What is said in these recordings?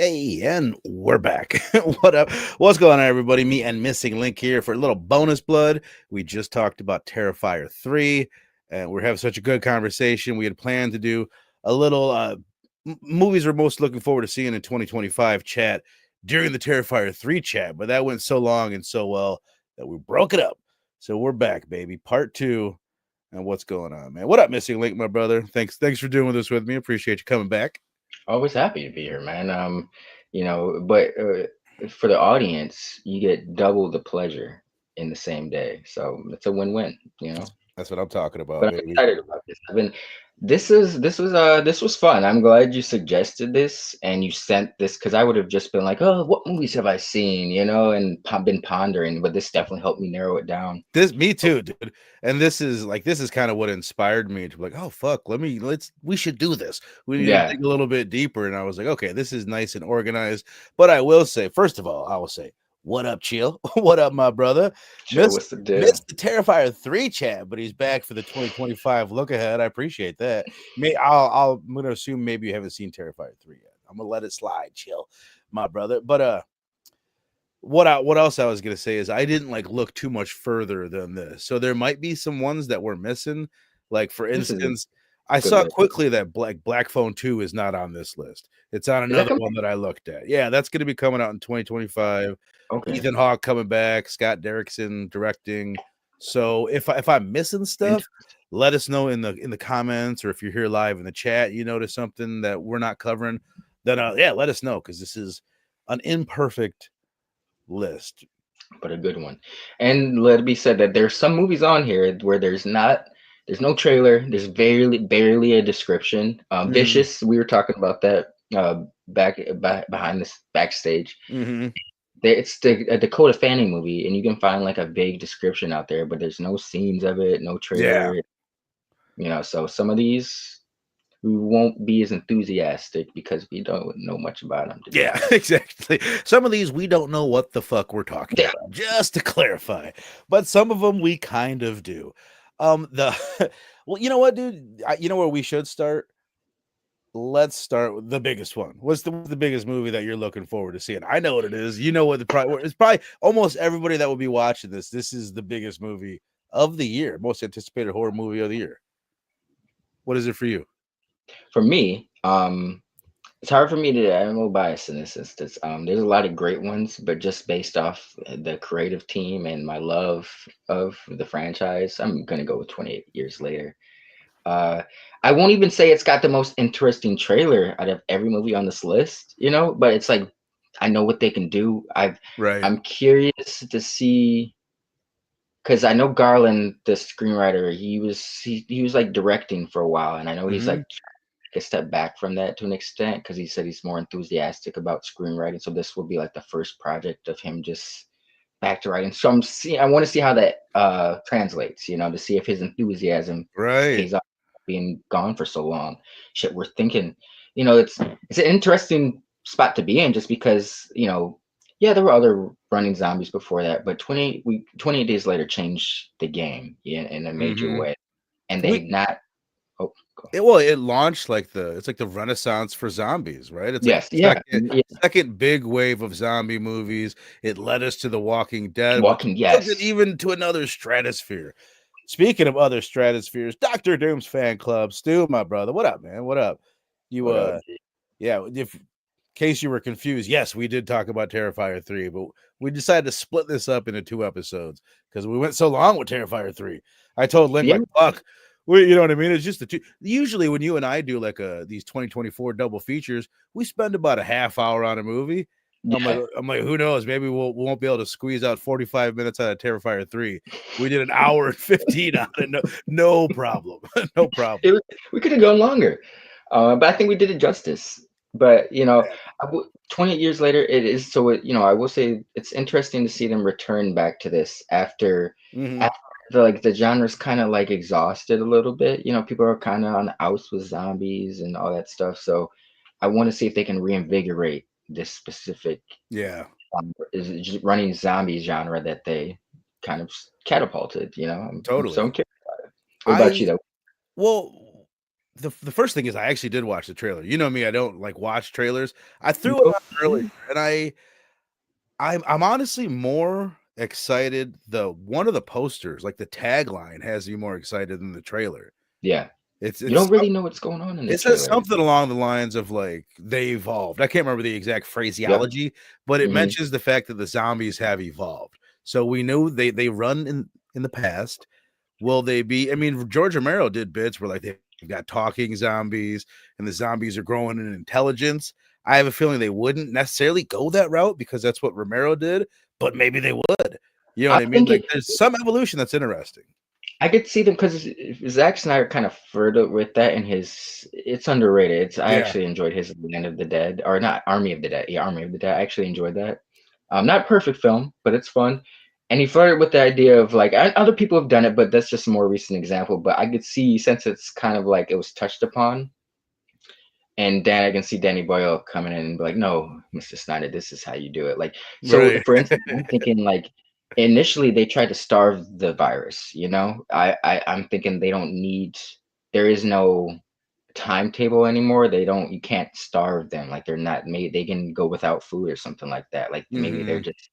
Hey, and we're back. What up? What's going on, everybody? Me and Missing Link here for a little bonus blood. We just talked about Terrifier 3, and we're having such a good conversation. We had planned to do a little movies we're most looking forward to seeing in 2025 chat during the Terrifier 3 chat, but that went so long and so well that we broke it up. So we're back, baby. Part 2. And what's going on, man? What up, Missing Link, my brother? Thanks for doing this with me. Appreciate you coming back. Always happy to be here, man. But for the audience, you get double the pleasure in the same day. So it's a win-win. That's what I'm talking about, But I'm baby. excited about this. This was fun. I'm glad you suggested this and you sent this because I would have just been like, oh, what movies have I seen? And been pondering, but this definitely helped me narrow it down. Me too, dude. And this is kind of what inspired me to be like, oh fuck, we should do this. We need to Yeah. dig a little bit deeper. And I was like, okay, this is nice and organized. But I will say, first of all, I will say, what up, Chill? What up, my brother? Sure, what's the deal? Missed the Terrifier 3 chat, but he's back for the 2025 look ahead. I appreciate that. I'm gonna assume maybe you haven't seen Terrifier 3 yet. I'm gonna let it slide, Chill, my brother. But what else I was gonna say is I didn't look too much further than this, so there might be some ones that we're missing. Like for This is a instance, I good saw list. quickly that Black Phone 2 is not on this list. It's on Is that another coming? one that I looked at. Yeah, that's gonna be coming out in 2025. Okay. Ethan Hawke coming back, Scott Derrickson directing. So if I'm missing stuff, let us know in the comments, or if you're here live in the chat, you notice something that we're not covering, then yeah, let us know, because this is an imperfect list. But a good one. And let it be said that there's some movies on here where there's no trailer, there's barely a description. Mhm. Vicious, we were talking about that back behind this backstage. Mm-hmm. It's a Dakota Fanning movie, and you can find like a vague description out there, but there's no scenes of it, no Yeah. trailer. So some of these we won't be as enthusiastic because we don't know much about them. Yeah, exactly. Some of these we don't know what the fuck we're talking Yeah. about, just to clarify. But some of them we kind of do. The well, you know what, dude? You know where we should start? Let's start with the biggest one. What's the biggest movie that you're looking forward to seeing? I know what it is. You know what it's probably almost everybody that will be watching this. This is the biggest movie of the year, most anticipated horror movie of the year. What is it for you? For me, it's hard for me to. I'm no bias in this instance. There's a lot of great ones, but just based off the creative team and my love of the franchise, I'm gonna go with 28 Years Later. Uh, I won't even say it's got the most interesting trailer out of every movie on this list, but it's like I know what they can do. Right. I'm curious to see because I know Garland, the screenwriter, he was like directing for a while, and I know he's Mm-hmm. like a step back from that to an extent because he said he's more enthusiastic about screenwriting. So this will be like the first project of him just back to writing. So I want to see how that translates, to see if his enthusiasm Right. pays off being gone for so long. Shit, we're thinking, it's an interesting spot to be in just because, yeah, there were other running zombies before that, but 28 days later changed the game in a major Mm-hmm. way. And they We not oh go ahead. it launched it's like the renaissance for zombies, right? It's like Yes, yeah. second big wave of zombie movies. It led us to The Walking Dead, which Walking, took it yes. even to another stratosphere. Speaking of other stratospheres, Doctor Doom's fan club, Stu, my brother. What up, man? What up? You What up? yeah, if in case you were confused, yes, we did talk about Terrifier 3, but we decided to split this up into 2 episodes because we went so long with Terrifier 3. I told Link, Yeah, fuck, you know what I mean? It's just the two. Usually when you and I do these 2024 double features, we spend about a half hour on a movie. yeah. I'm like, who knows? Maybe we won't be able to squeeze out 45 minutes out of Terrifier 3. We did an hour and 15 on it. No problem. No problem. We could have gone longer, but I think we did it justice. But 28 years later, it is so. I will say it's interesting to see them return back to this Mm-hmm. after the genre's kind of like exhausted a little bit. People are kind of on the outs with zombies and all that stuff. So I want to see if they can reinvigorate this specific Yeah, is running zombie genre that they kind of catapulted. I'm so totally. curious about it. What about you I though? Well, the first thing is I actually did watch the trailer. You know me, I don't like watch trailers. I threw it No. on earlier, and I'm honestly more excited. The one of the posters, like the tagline, has me more excited than the trailer. Yeah. It's You it's don't really know what's going on in the it says trailer. something along the lines of like they evolved. I can't remember the exact Yep. phraseology, but it Hmm. mentions the fact that the zombies have evolved. So we know they run in the past. Will they be? I mean, George Romero did bits where like they've got talking zombies and the zombies are growing in intelligence. I have a feeling they wouldn't necessarily go that route because that's what Romero did, but maybe they would. You know I what I mean? think Like it. there's some evolution that's interesting. I could see them because Zack Snyder kind of flirted with that in his. It's underrated. I Yeah. actually enjoyed his Land of the Dead, or not Army of the Dead. Yeah, Army of the Dead. I actually enjoyed that. Not perfect film, but it's fun. And he flirted with the idea of like other people have done it, but that's just a more recent example. But I could see, since it's kind of like it was touched upon, and then I can see Danny Boyle coming in and be like, "No, Mr. Snyder, this is how you do it." Like, so Right. for instance, I'm thinking like initially they tried to starve the virus. I'm thinking they don't need. There is no timetable anymore. They don't. You can't starve them. Like they're not made. They can go without food or something like that. Like maybe they're Mhm. just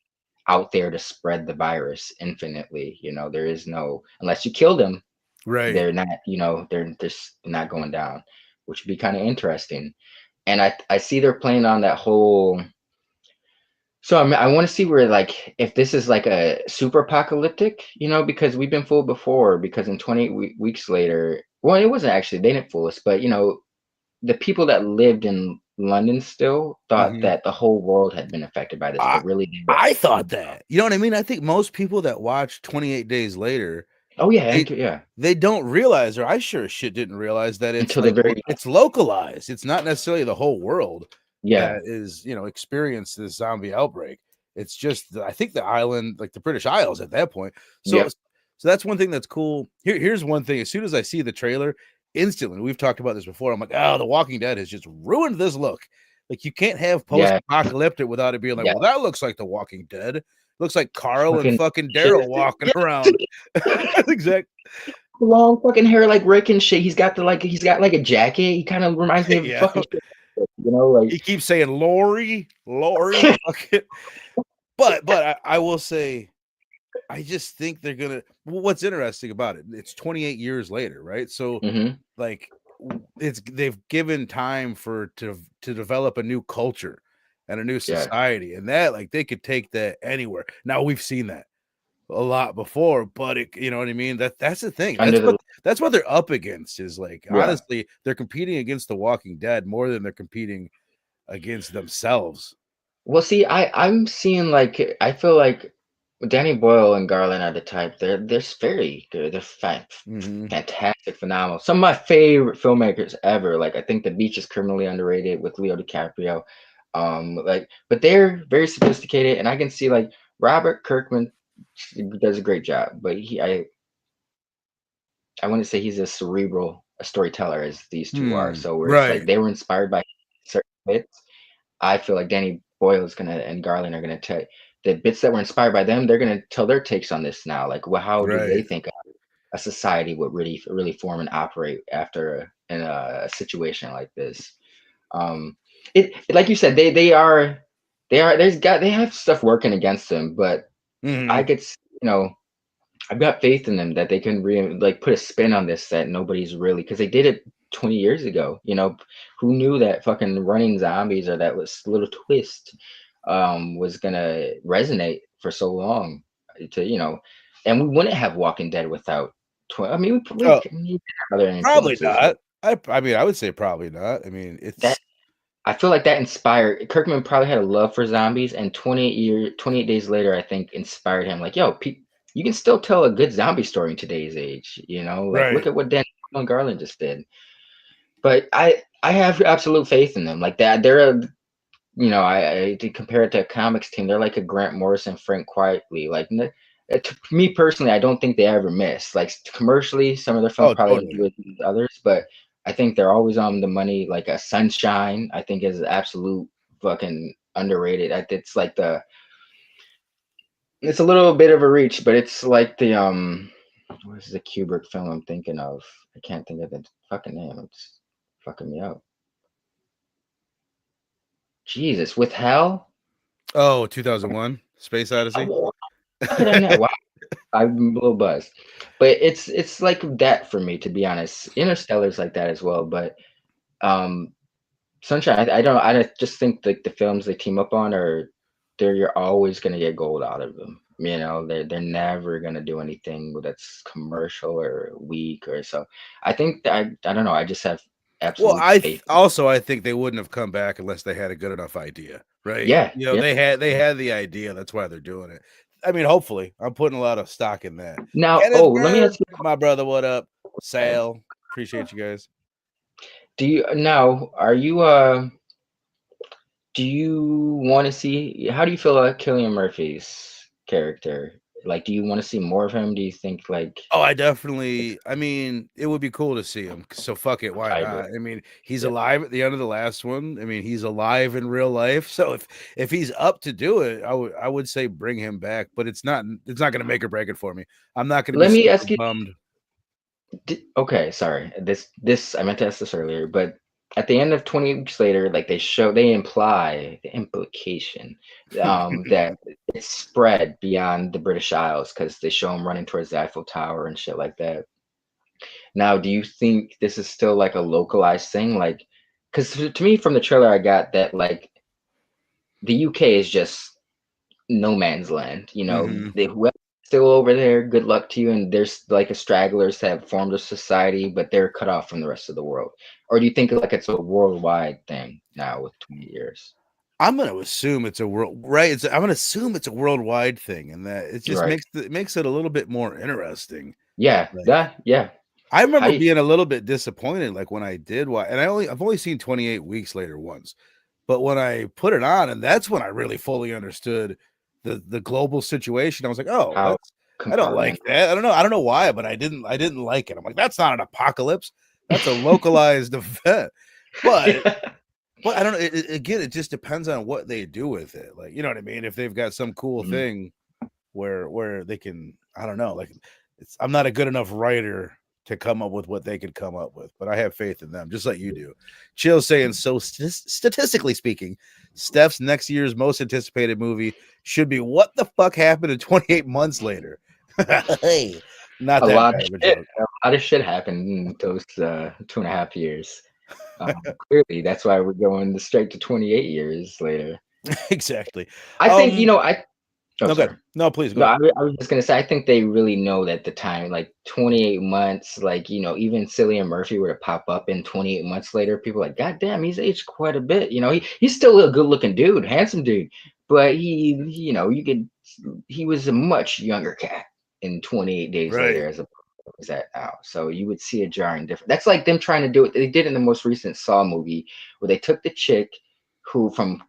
out there to spread the virus infinitely. There is no, unless you kill them, Right. they're not. They're just not going down, which would be kind of interesting. And I see they're playing on that whole. So I want to see where, like, if this is like a super apocalyptic, because we've been fooled before. Because in 28 weeks later, well, it wasn't actually, they didn't fool us, but the people that lived in London still thought Mhm. that the whole world had been affected by this, I but really they were I thought isolated. that. You know what I mean? I think most people that watch 28 Days Later, Oh yeah, they yeah, they don't realize, or I sure as shit didn't realize that it's until the like very it's localized. It's not necessarily the whole world yeah, that is, experienced this zombie outbreak. It's just I think the island, like the British Isles at that point. So yep, so that's one thing that's cool. Here's one thing. As soon as I see the trailer, instantly, we've talked about this before. I'm like, oh, The Walking Dead has just ruined this look. Like you can't have yeah, post-apocalyptic without it being like, yeah. well, that looks like The Walking Dead. Looks like Carl and Fucking fucking shit. Daryl walking around. Exactly. Long fucking hair like Rick and shit. He's got like a jacket. He kind of reminds me of Yeah. fucking shit. Like He keeps saying Lori. Fucking. But I will say, I just think they're gonna. What's interesting about it? It's 28 years later, right? So, hmm like, they've given time to develop a new culture and a new yeah, society, and that like they could take that anywhere. Now we've seen that a lot before, but you know what I mean? That's the thing. under the That's what they're up against is like yeah. honestly, they're competing against The Walking Dead more than they're competing against themselves. Well, see, I'm seeing like I feel like Danny Boyle and Garland are the type. They're very good. They're Hmm. fantastic, phenomenal. Some of my favorite filmmakers ever. Like I think The Beach is criminally underrated with Leo DiCaprio. But they're very sophisticated, and I can see like Robert Kirkman does a great job. But I wouldn't say he's as cerebral a storyteller as these two are. So where it's Right. like they were inspired by certain bits. I feel like Danny Boyle is gonna and Garland are gonna take the bits that were inspired by them. They're gonna tell their takes on this now. Like, well, how do they Right. think a society would really form and operate after in a situation like this? Um, it like you said, they have stuff working against them, but I Hmm. could I've got faith in them that they can like put a spin on this that nobody's really, because they did it 20 years ago. Who knew that fucking running zombies, or that was little twist was gonna resonate for so long and we wouldn't have Walking Dead without I mean Oh, we need other probably influences, but not. I mean, I would say probably not. I mean, that it's I feel like that inspired Kirkman. Probably had a love for zombies, and 28 days later, I think inspired him. Like, yo, you can still tell a good zombie story in today's age. Like look right. at what Dan Garland just did. But I have absolute faith in them. Like that, they're a I to compare it to a comics team. They're like a Grant Morrison, Frank Quietly. Like to me personally, I don't think they ever miss. Like commercially, some of their films Oh, probably don't totally. do it as others, but I think they're always on the money. Like a Sunshine, I think is absolute fucking underrated. It's it's a little bit of a reach, but it's like the What is the Kubrick film I'm thinking of? I can't think of the fucking name. It's fucking me up. Jesus, with Hell? Oh, 2001 Space Odyssey. Oh, how could I not? Wow, I'm a little buzzed. But it's like that for me, to be honest. Interstellar's like that as well. But um, Sunshine, I don't. Just think like the films they team up on are, you're always gonna get gold out of them. You know, they're never gonna do anything that's commercial or weak or so. I think that I don't know. I just have Well, absolute faith. I think they wouldn't have come back unless they had a good enough idea, right? Yeah, You know, yeah. they had the idea. That's why they're doing it. I mean, hopefully, I'm putting a lot of stock in that. Now, Kenneth oh, let me Bird, ask you a my brother, what up? question. Sal, appreciate you guys. Do you now? Are you Do you want to see? How do you feel about Killian Murphy's character? Like, do you want to see more of him? Do you think like? Oh, I mean, it would be cool to see him. So fuck it, why I agree. not? I mean, he's Yeah. alive at the end of the last one. I mean, he's alive in real life. So if he's up to do it, I would say bring him back. But it's not going to make or break it for me. I'm not going to be Let me super ask you. bummed. Okay, sorry. This I meant to ask this earlier, but at the end of 20 weeks later, like they imply the implication that it's spread beyond the British Isles because they show him running towards the Eiffel Tower and shit like that. Now, do you think this is still like a localized thing? Like, because to me, from the trailer, I got that like the UK is just no man's land. You know, Mhm. they whoever's still over there, good luck to you. And there's like a stragglers that have formed a society, but they're cut off from the rest of the world. Or do you think like it's a worldwide thing now with 20 years? I'm going to assume it's a world, right? I'm going to assume it's a worldwide thing, and that it just Right. makes it a little bit more interesting. Yeah. Like, That. Yeah. I How remember do you? being a little bit disappointed, like when I did watch, and I've only seen 28 Weeks Later once, but when I put it on, and that's when I really fully understood the global situation. I was like, oh, How I don't like compartment? that. I don't know why, but I didn't like it. I'm like, that's not an apocalypse. That's a localized event. But I don't know. Again, it just depends on what they do with it. Like, you know what I mean? If they've got some cool Mhm. thing where they can, I don't know, like I'm not a good enough writer to come up with what they could come up with, but I have faith in them, just like you do. Chill saying, so statistically speaking, Steph's next year's most anticipated movie should be What the Fuck Happened in 28 Months Later. Hey, not A that lot bad of of a shit. joke. A lot of shit happened in those 2.5 years. Clearly, that's why we're going straight to 28 years later. Exactly. I think, oh, No, sorry. good. No, please go No, ahead. I was just gonna say, I think they really know that the time, like 28 months, like, even Cillian Murphy were to pop up in 28 months later, people are like, God damn, he's aged quite a bit. He's still a good looking dude, handsome dude, but he was a much younger cat in 28 days Right. later as opposed to that now. So you would see a jarring difference. That's like them trying to do it. They did in the most recent Saw movie where they took the chick who from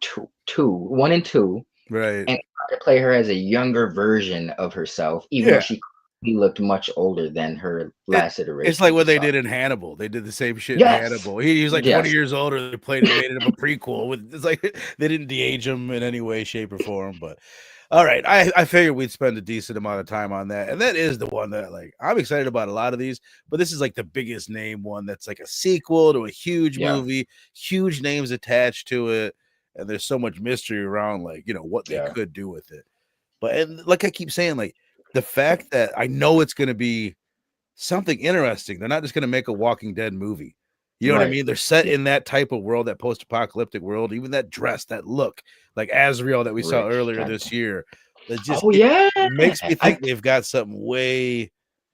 one and two, Right. and tried to play her as a younger version of herself, even though Yeah. she looked much older than her It last it's iteration like that we what they saw. did in Hannibal. They did the same shit in Yes, Hannibal. He was like 20 yes, years older. They made it up a prequel with it's like they didn't de-age him in any way, shape, or form. But all right, I figured we'd spend a decent amount of time on that, and that is the one that like I'm excited about a lot of these, but this is like the biggest name one that's like a sequel to a huge yeah, movie, huge names attached to it, and there's so much mystery around like what they yeah, could do with it. But and like I keep saying, like the fact that I know it's going to be something interesting. They're not just going to make a Walking Dead movie. You know what I right. mean? They're set in that type of world, that post-apocalyptic world. Even that dress, that look, like Azrael that we saw Rick earlier this Fenton. year, that just Oh it yeah, makes me I think they've got something way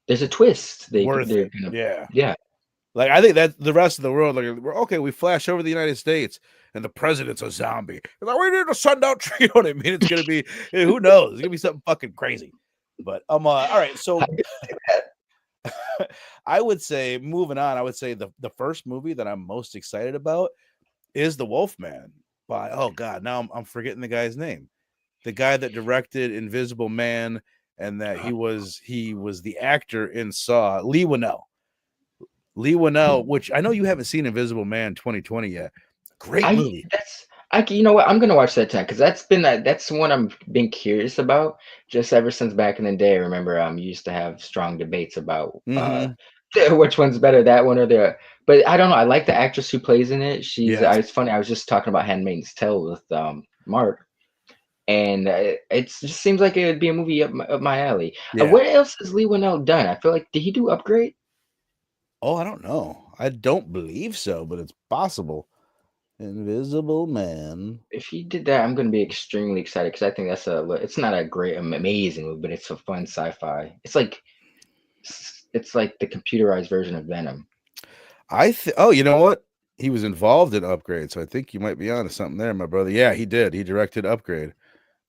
there's a twist. worth They're it. gonna, Yeah, yeah. like I think that the rest of the world, like we're okay. We flash over the United States, and the president's a zombie. Like, we need to send out. You know what I mean? It's gonna be who knows? It's gonna be something fucking crazy. But all right. How So do you say that? I would say moving on, I would say the first movie that I'm most excited about is The Wolfman by oh god, now I'm forgetting the guy's name. The guy that directed Invisible Man and that he was the actor in Saw, Lee Winnell. Lee Winnell, which I know you haven't seen Invisible Man 2020 yet. Great I movie. that's You know what? I'm gonna watch that tonight because that's one I'm been curious about just ever since back in the day. I remember you used to have strong debates about Mm-hmm. which one's better, that one or the. But I don't know. I like the actress who plays in it. Yes. It's funny. I was just talking about *Handmaid's Tale* with Mark, and it just seems like it would be a movie up my alley. Yeah. What else has Lee Winnell done? I feel like did he do Upgrade? Oh, I don't know. I don't believe so, but it's possible. Invisible Man. If he did that, I'm gonna be extremely excited because I think it's not a great amazing movie, but it's a fun sci-fi. It's like the computerized version of Venom. Oh, you know what? He was involved in Upgrade, so I think you might be onto something there, my brother. Yeah, he did. He directed Upgrade,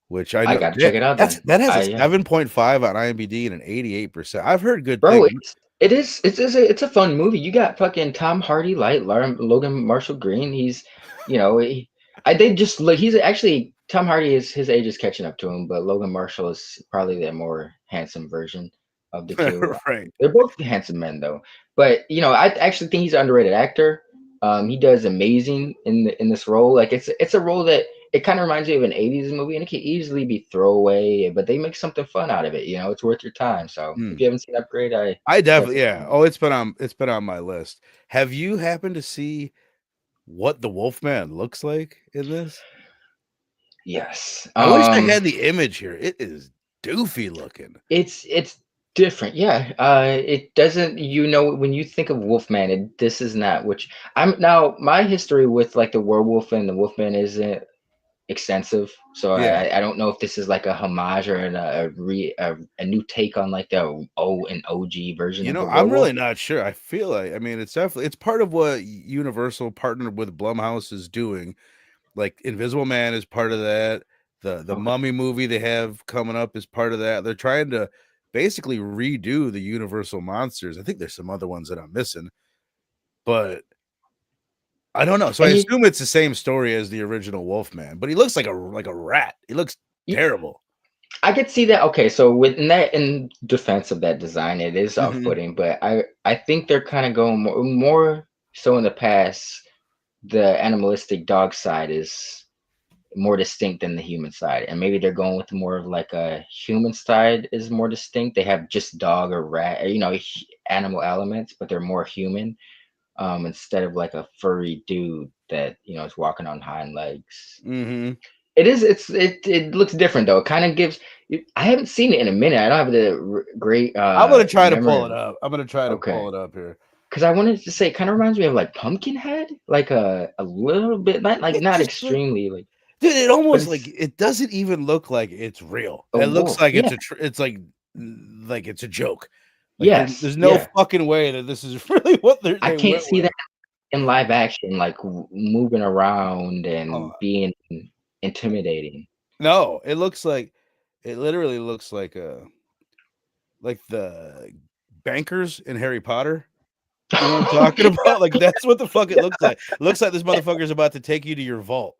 which I I know gotta check it out then. that has a Yeah. 7.5 on IMDb and an 88%. I've heard good Bro, things. it's a fun movie. You got fucking Tom Hardy, like Logan Marshall Green. He's, you know, they just look. He's actually Tom Hardy is his age is catching up to him, but Logan Marshall is probably the more handsome version of the two. Right. They're both handsome men though, but I actually think he's an underrated actor. He does amazing in this role. Like it's a role that it kind of reminds me of an '80s movie, and it can easily be throwaway, but they make something fun out of it. It's worth your time. So if Hmm. you haven't seen Upgrade, I I definitely, definitely yeah. Oh, it's been on my list. Have you happened to see what the Wolfman looks like in this? yes. I wish I had the image here. It is doofy looking. It's different. Yeah. It doesn't. When you think of Wolfman, this is not which I'm now. My history with like the werewolf and the Wolfman isn't extensive, so Yeah. I don't know if this is like a homage or a new take on like the an OG version of the I'm werewolf. really not sure. I feel like, I mean, it's part of what Universal partnered with Blumhouse is doing. Like Invisible Man is part of that. The Okay. Mummy movie they have coming up is part of that. They're trying to basically redo the Universal monsters. I think there's some other ones that I'm missing, but I don't know. So I And assume it's the same story as the original Wolfman, but he looks like a rat. He looks you terrible. I could see that. Okay, so in defense of that design, it is Mhm. off-putting, but I think they're kind of going more so in the past. The animalistic dog side is more distinct than the human side, and maybe they're going with more of like a human side is more distinct. They have just dog or rat, or, animal elements, but they're more human. Instead of like a furry dude that is walking on hind legs. Mhm. It looks different though. It kind of gives. I haven't seen it in a minute. I don't have the great I'm gonna try to memory pull of it it. up. I'm gonna try to Okay, pull it up here. because I wanted to say it kind of reminds me of like Pumpkinhead, like a little bit, It not just look extremely like, Dude, it but almost like it's it doesn't even look like it's real. a It looks wolf. like Yeah. it's like it's a joke. Like Yes. there's no Yeah. fucking way that this is really what I they can't went see with. that in live action, like moving around Oh, and being intimidating. no, it literally looks like the bankers in Harry Potter. You know what I'm talking about? Like that's what the fuck it looks like. It looks like this motherfucker's about to take you to your vault.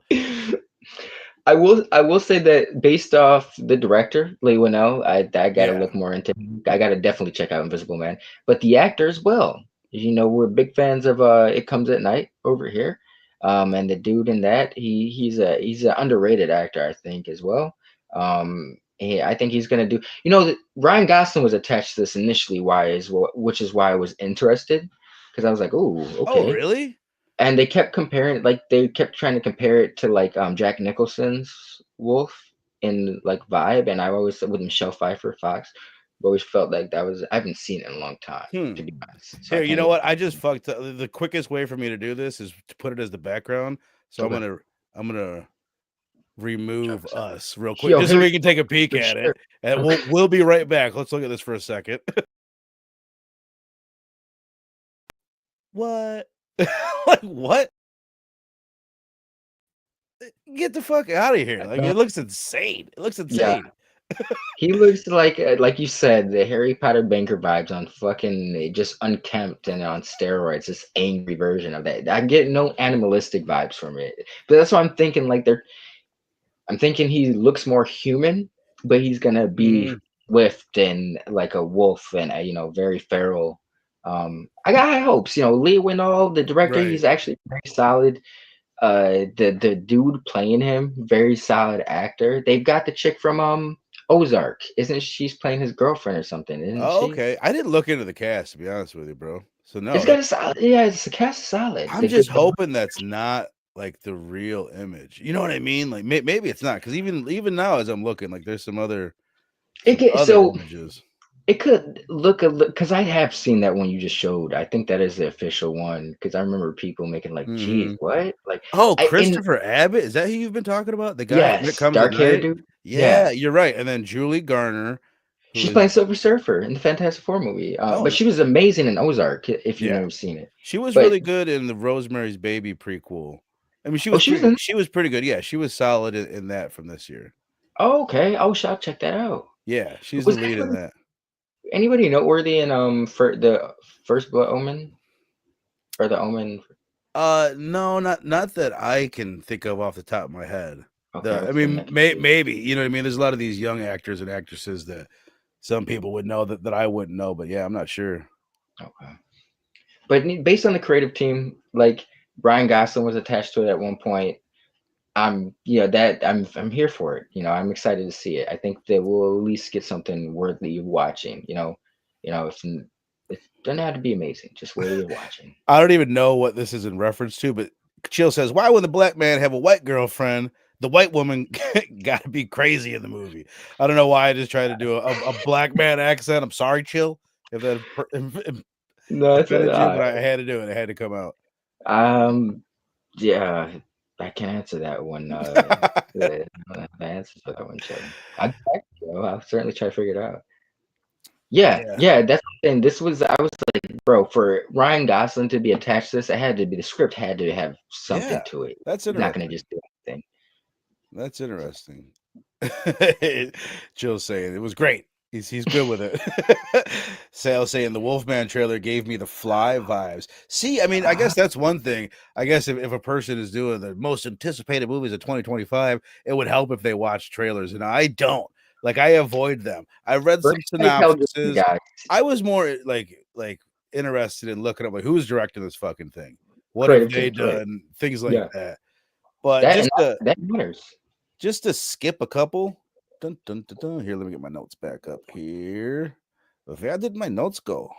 I will say that based off the director, Lee Winnell, I gotta Yeah. look more into. I gotta definitely check out Invisible Man. But the actor as well. We're big fans of It Comes at Night over here. And the dude in that, he's an underrated actor, I think, as well. I think he's gonna do. Ryan Gosling was attached to this initially, which is why I was interested, because I was like, oh, Oh, okay. really? And they kept trying to compare it to like Jack Nicholson's Wolf in like vibe, and I always with Michelle Pfeiffer Fox, I've always felt like I haven't seen it in a long time, Hmm. to be honest, so I Here, you can't know even. what? I just fucked up. The quickest way for me to do this is to put it as the background. So Okay. I'm gonna remove Check this out. us real quick, Yo, just so Harry we can take a peek for at it, sure. and Okay. we'll be right back. Let's look at this for a second. What? Like what? Get the fuck out of here! I Like don't. it looks insane. It looks Yeah, insane. he looks like you said, the Harry Potter banker vibes on fucking just unkempt and on steroids. This angry version of that. I get no animalistic vibes from it, but that's what I'm thinking. I'm thinking he looks more human, but he's gonna be Mhm. swift and like a wolf and very feral. I got high hopes. Lee Winnell, the director, Right. he's actually very solid. the dude playing him, very solid actor. They've got the chick from Ozark, isn't she's playing his girlfriend or something, isn't Oh, she? okay. I didn't look into the cast to be honest with you, bro. So It's no, got that a solid, yeah, it's the cast is solid. I'm just hoping that's not like the real image. You know what I mean? Like maybe it's not because even now as I'm looking, like there's it some get, other so images. it could look a look because I have seen that one you just showed. I think that is the official one because I remember people making like, "Geez, Hmm. what?" Like, Oh, I in Christopher Abbott, is that who you've been talking about? The guy from It yes, Comes at dark hair Night? dude. Yeah, Yeah, you're right. And then Julie Garner, who she's is playing Silver Surfer in the Fantastic Four movie. But oh she was amazing in Ozark if you've yeah, never seen it. she was But really good in the Rosemary's Baby prequel. I mean, oh, she was in. she was pretty good. Yeah, she was solid in that from this year. Oh, okay. Oh, shall check that out. Yeah, she's the Was lead in that. anybody noteworthy in for the first Blood Omen or the Omen? No, not that I can think of off the top of my head. Okay, I what's the mean, next? maybe you know what I mean. There's a lot of these young actors and actresses that some people would know that I wouldn't know, but yeah, I'm not sure. Okay. But based on the creative team, like Brian Gosling was attached to it at one point. I'm here for it. I'm excited to see it. I think that we'll at least get something worthy of watching. If it doesn't have to be amazing, just worthy of watching. I don't even know what this is in reference to, but Chill says, "Why would the black man have a white girlfriend? The white woman got to be crazy in the movie." I don't know why I just tried to do a black man accent. I'm sorry, Chill, if that No, it's offended you, but I had to do it. It had to come out. yeah, I can answer that one. The answer for that one, Joe. I'll certainly try to figure it out. Yeah, Yeah, yeah, that's the thing. I was like, bro, for Ryan Gosling to be attached to this, it had to be the script had to have something yeah, to it. that's He's not gonna interesting. just do anything. That's interesting. Jill's saying it was great. He's good with it. Sale saying the Wolfman trailer gave me the Fly vibes. See, I mean, I Ah, guess that's one thing. I guess if a person is doing the most anticipated movies of 2025, it would help if they watch trailers. And I don't. Like I avoid them. I read some like hell to you synopsises. guys. I was more like interested in looking up like who's directing this fucking thing. What have Creative they team, right? done? Things like Yeah, that. But that and that matters. just to skip a couple. Dun, dun, dun, dun. Here, let me get my notes back up here. Where did my notes go?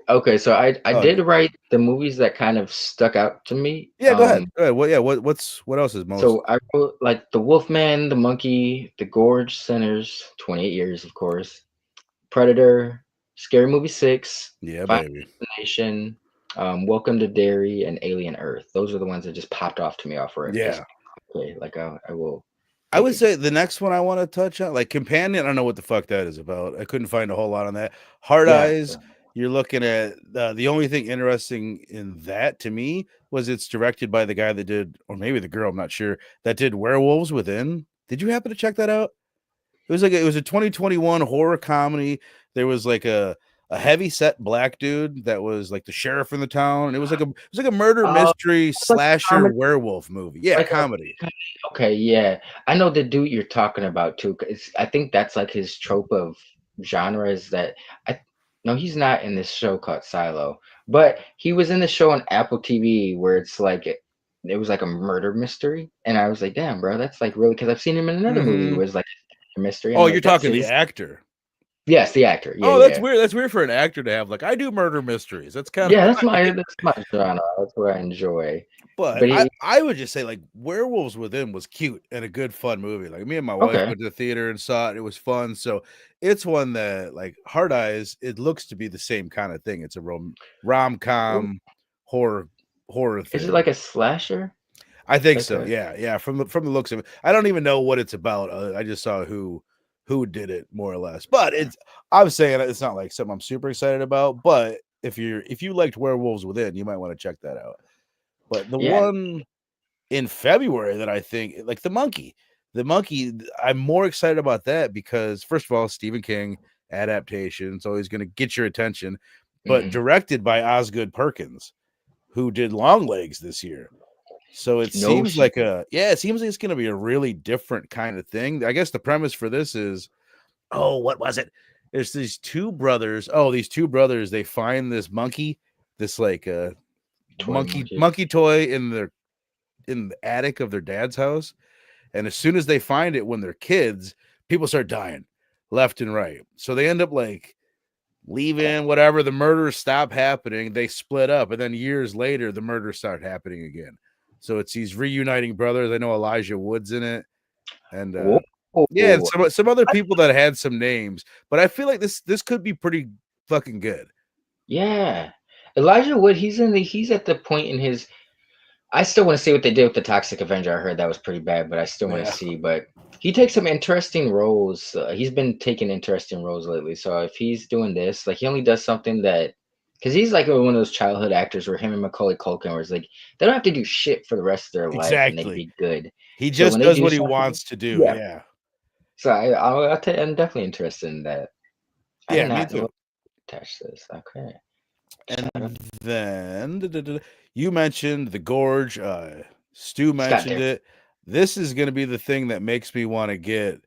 Okay. So I Oh, did write the movies that kind of stuck out to me. yeah. Go ahead. Go ahead. What else is most? So I wrote like the Wolfman, the Monkey, the Gorge Centers, 28 years, of course. Predator, Scary Movie 6, Yeah, Final baby. Destination, Welcome to Derry, and Alien Earth. Those are the ones that just popped off to me off rip. Just Yeah. okay, like I will I take would it. say the next one I want to touch on, like Companion. I don't know what the fuck that is about. I couldn't find a whole lot on that. Hard Yeah. Eyes. You're looking at the only thing interesting in that to me was it's directed by the guy that did, or maybe the girl, I'm not sure, that did Werewolves Within. Did you happen to check that out? It was a 2021 horror comedy. There was like a heavy set black dude that was like the sheriff in the town. And it was like a murder Oh, mystery it's like a slasher comedy, werewolf movie. Yeah, like a comedy. okay, yeah. I know the dude you're talking about too. 'Cause I think that's like his trope of genre is that I no, he's not in this show called Silo, but he was in the show on Apple TV where it's like it was like a murder mystery, and I was like, damn, bro, that's like really because I've seen him in another movie Hmm. where it's like a mystery, and Oh, I'm you're like, that's talking the his. actor. Yes, the actor. Yeah, Oh, that's yeah, weird. That's weird for an actor to have like I do murder mysteries. That's kind of yeah. That's my genre. That's what I enjoy. but But he, I would just say like Werewolves Within was cute and a good fun movie. Like me and my wife okay, went to the theater and saw it. It was fun. So it's one that like Hard Eyes, it looks to be the same kind of thing. It's a Ooh, rom-com horror is it thing. like a slasher? I think Like so. a Yeah, yeah. From the looks of it, I don't even know what it's about. I just saw who did it more or less. But I'm saying it's not like something I'm super excited about. But if you liked Werewolves Within, you might want to check that out. But the yeah. one in February that I think like the monkey, I'm more excited about that because first of all, Stephen King adaptation. It's always going to get your attention. But Mhm. directed by Osgood Perkins, who did Long Legs this year. So it No seems shit. like it seems like it's going to be a really different kind of thing. I guess the premise for this is, oh, what was it? There's these two brothers. Oh, these two brothers, they find this monkey, this like Toy monkey. monkey toy in in the attic of their dad's house. And as soon as they find it when they're kids, people start dying left and right. So they end up like leaving, whatever. The murders stop happening. They split up. And then years later, the murders start happening again. So it's these reuniting brothers. I know Elijah Wood's in it. And yeah, and Whoa. some other people that had some names. But I feel like this could be pretty fucking good. Yeah. Elijah Wood, he's at the point in his. I still want to see what they did with the Toxic Avenger. I heard that was pretty bad, but I still want to Yeah. see. But he takes some interesting roles. He's been taking interesting roles lately. So if he's doing this, like he only does something that, because he's like one of those childhood actors where him and Macaulay Culkin, where it's like they don't have to do shit for the rest of their life and they'd Exactly. be good. He So just when they does do what he something, wants to do. yeah. Yeah. So I'm definitely interested in that. I did Yeah, me not too. know attach this. Okay. And Shout out then you mentioned the Gorge. Stu Scott mentioned Derrickson. it. This is going to be the thing that makes me want to get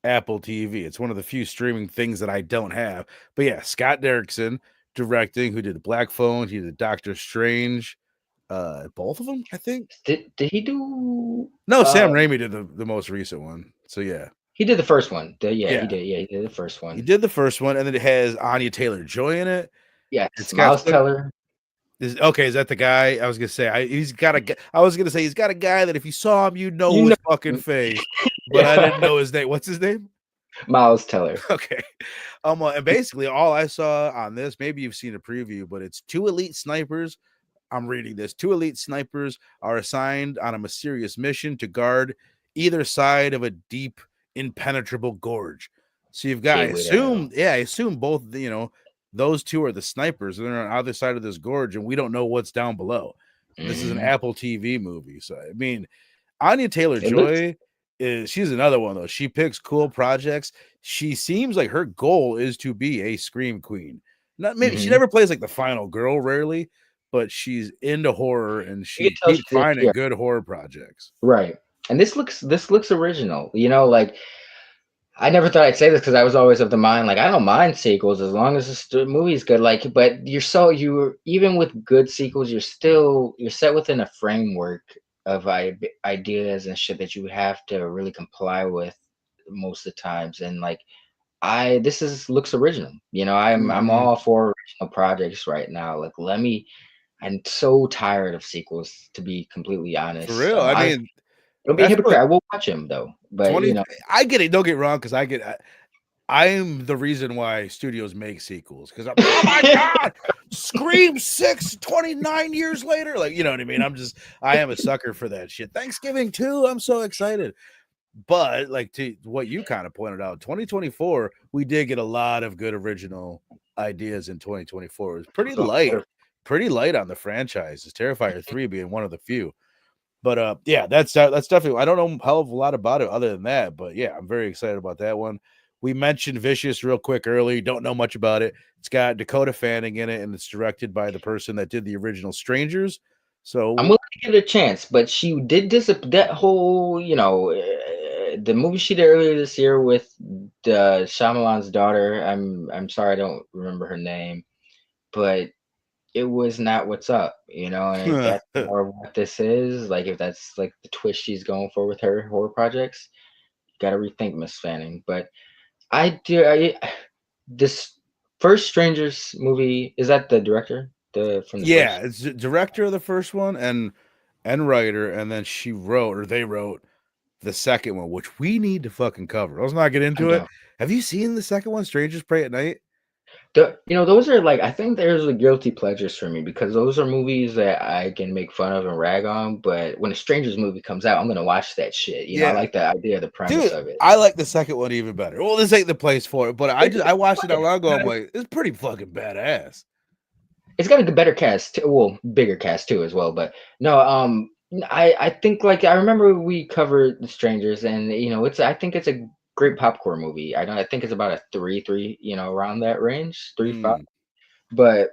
Apple TV. It's one of the few streaming things that I don't have. But yeah, Scott Derrickson directing, who did the Black Phone, he did Doctor Strange. Both of them, I think. Did he do? No, Sam Raimi did the most recent one. So yeah. He did the first one. Yeah. He did. Yeah, he did the first one. He did the first one, and then it has Anya Taylor-Joy in it. Yes, It's got Miles Teller. Is that the guy? I was gonna say he's got a. I was gonna say he's got a guy that if you saw him, you'd know You his know fucking him. face, but I didn't know his name. What's his name? Miles Teller. Okay, and basically all I saw on this, maybe you've seen a preview, but it's two elite snipers. I'm reading this. Two elite snipers are assigned on a mysterious mission to guard either side of a deep, impenetrable gorge. So you've got, I assume both, those two are the snipers and they're on either side of this gorge and we don't know what's down below. This is an Apple TV movie. So, I mean, Anya Taylor-Joy she's another one though. She picks cool projects. She seems like her goal is to be a scream queen. Not maybe she never plays like the final girl, rarely, but she's into horror and she keeps finding good horror projects. Right. And this looks original. You know, like I never thought I'd say this because I was always of the mind like I don't mind sequels as long as the movie's good. Like, but you're even with good sequels, you're set within a framework of ideas and shit that you have to really comply with most of the times. And like looks original. You know, I'm all for original projects right now. Like I'm so tired of sequels, to be completely honest. For real, I mean, it'll be a hypocrite. I will watch him though, but 20, I get it. Don't get wrong, because I'm the reason why studios make sequels, because I'm oh my god, Scream 6 29 years later, like, you know what I mean? I am a sucker for that shit. Thanksgiving 2, I'm so excited. But like to what you kind of pointed out, 2024, we did get a lot of good original ideas in 2024. It was pretty light on the franchises. Terrifier 3 being one of the few. But yeah, that's definitely. I don't know a hell of a lot about it other than that, but yeah, I'm very excited about that one. We mentioned Vicious real quick early. Don't know much about it. It's got Dakota Fanning in it, and it's directed by the person that did the original Strangers. So I'm willing to give it a chance, but she did that whole, the movie she did earlier this year with the Shyamalan's daughter. I'm sorry, I don't remember her name, but it was not What's Up, and if that's more of what this is, like if that's like the twist she's going for with her horror projects, gotta rethink Miss Fanning. But this first Strangers movie, is that the director? It's the director of the first one and writer, and then they wrote the second one, which we need to fucking cover. Let's not get into it. Have you seen the second one, Strangers Pray at Night? Those are like, I think there's the guilty pleasures for me because those are movies that I can make fun of and rag on. But when a Strangers movie comes out, I'm gonna watch that shit. I like the idea, the premise of it. I like the second one even better. Well, this ain't the place for it, but I watched it not long ago. I'm like, it's pretty fucking badass. It's got a better cast, bigger cast too as well. But no, I think like I remember we covered The Strangers, and I think it's a great popcorn movie. I think it's about a 3, around that range, 3-5. But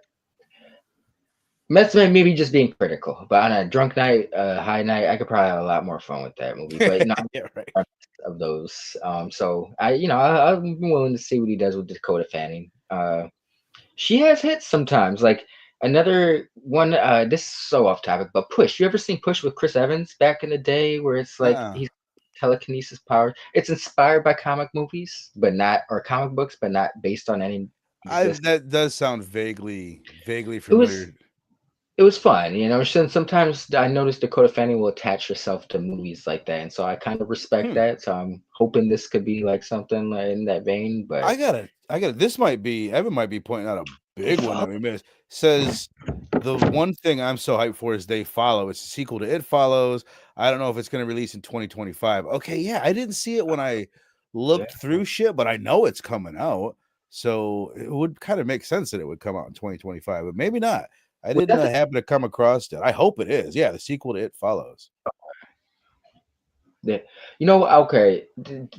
that's maybe just being critical. But on a drunk night, high night, I could probably have a lot more fun with that movie. But not of those. So I'm willing to see what he does with Dakota Fanning. She has hits sometimes. Like Another one, this is so off topic, but Push. You ever seen Push with Chris Evans back in the day, where it's like Uh-uh. he's telekinesis power? It's inspired by comic movies, but not, or comic books, but not based on any exist. That does sound vaguely It was familiar. it was fun, you know. Since sometimes I noticed Dakota Fanning will attach herself to movies like that, and so I kind of respect Hmm. that. So I'm hoping this could be like something like in that vein. But I gotta. This might be Evan might be pointing out a they big one follow. that we missed. Says the one thing I'm so hyped for is They Follow. It's a sequel to It Follows. I don't know if it's going to release in 2025. Okay, yeah, I didn't see it when I Yeah. looked through shit, but I know it's coming out. So it would kind of make sense that it would come out in 2025, but maybe not. I Was didn't that the happen to come across it. I hope it is. Yeah, the sequel to It Follows. Yeah. You know, okay.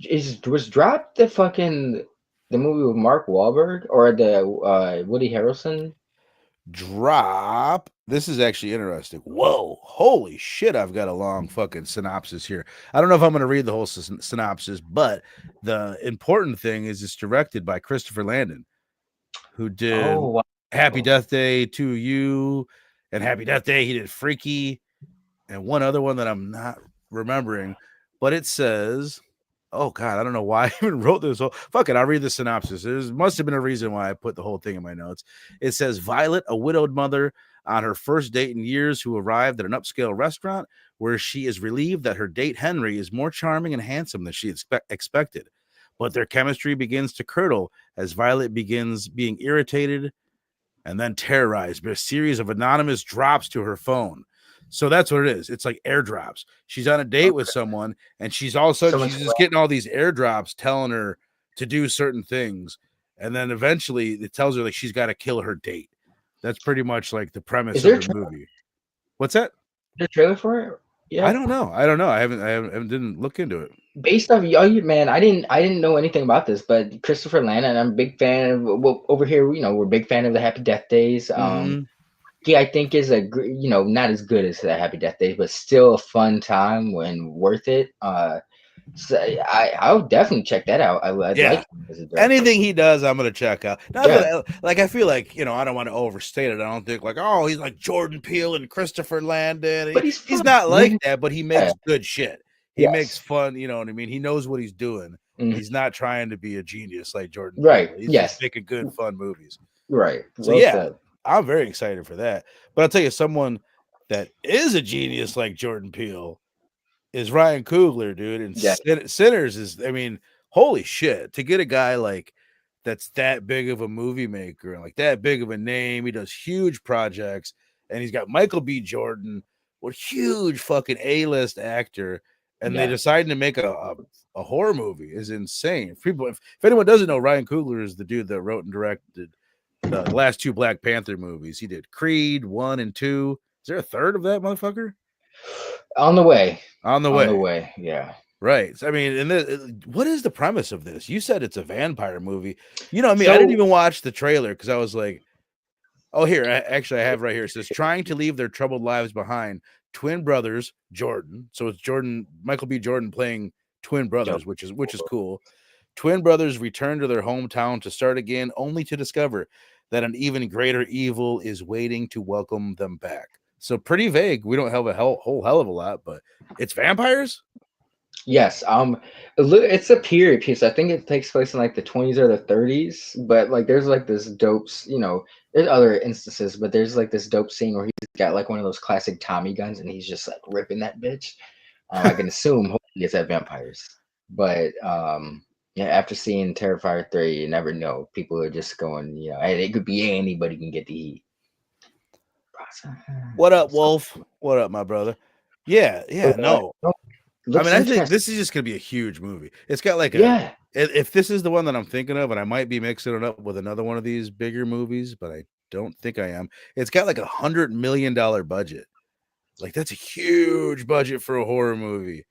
Is was Drop the movie with Mark Wahlberg or the Woody Harrelson? Drop. This is actually interesting. Whoa, holy shit! I've got a long fucking synopsis here. I don't know if I'm going to read the whole synopsis, but the important thing is it's directed by Christopher Landon, who did Oh Happy wow. Death Day to You and Happy Death Day. He did Freaky and one other one that I'm not remembering, but it says, oh God, I don't know why I even wrote this. Fuck it, I'll read the synopsis. There must have been a reason why I put the whole thing in my notes. It says Violet, a widowed mother on her first date in years, who arrived at an upscale restaurant where she is relieved that her date Henry is more charming and handsome than she expected. But their chemistry begins to curdle as Violet begins being irritated and then terrorized by a series of anonymous drops to her phone. So that's what it is. It's like airdrops. She's on a date with Okay. someone, and she's all of a sudden Someone's she's just getting all these airdrops telling her to do certain things, and then eventually it tells her like she's got to kill her date. That's pretty much like the is premise of there the movie. What's that? a trailer for it I yet? don't know. I don't know. I didn't look into it. Based off you man, I didn't know anything about this, but Christopher Landon, I'm a big fan of, well, over here, you know, we're a big fan of the Happy Death Days. Mm-hmm. Yeah, I think is you know, not as good as the Happy Death Days, but still a fun time when worth it. So I would definitely check that out. I'd like Yeah. him as a director. Anything he does, I'm gonna check out. Not Yeah, that like I feel like I don't want to overstate it. I don't think like he's like Jordan Peele and Christopher Landon. but he's He's fun. not like Mhm. that, but he Yeah. makes good shit. He makes Yes. fun. You know what I mean? He knows what he's doing. Mhm. He's not trying to be a genius like Jordan Peele. Right. He's just Yes. making good, fun movies. Right. So Well yeah, said. I'm very excited for that. But I'll tell you, someone that is a genius like Jordan Peele is Ryan Coogler, dude. And Yeah. Sinners is, I mean, holy shit. To get a guy like that's that big of a movie maker and like that big of a name, he does huge projects, and he's got Michael B. Jordan, what huge fucking A-list actor, and they Yeah. decided to make a horror movie is insane. If anyone doesn't know, Ryan Coogler is the dude that wrote and directed the last two Black Panther movies. He did Creed 1 and 2. Is there a third of that motherfucker? On the way. On the On the way. way. Yeah. Right. I mean, what is the premise of this? You said it's a vampire movie. You know, I didn't So even watch the trailer because I was like, oh, here, actually, I have right here. It says, trying to leave their troubled lives behind, twin brothers, Jordan. So it's Michael B. Jordan playing twin Joe. brothers, which is cool. Twin brothers return to their hometown to start again, only to discover that an even greater evil is waiting to welcome them back. So pretty vague. We don't have a whole hell of a lot, but it's vampires. Yes, it's a period piece. I think it takes place in like the 20s or the 30s, but like there's like this dope, you know, there's other instances, but there's like this dope scene where he's got like one of those classic Tommy guns and he's just like ripping that bitch. I can assume hopefully it's at vampires, but yeah, after seeing Terrifier 3, you never know. People are just going, you know, hey, it could be anybody can get the heat. What up, Wolf? What up, my brother? Yeah, But no. looks I think interesting. this is just gonna be a huge movie. It's got like Yeah. if this is the one that I'm thinking of, and I might be mixing it up with another one of these bigger movies, but I don't think I am. It's got like $100 million budget. Like that's a huge budget for a horror movie,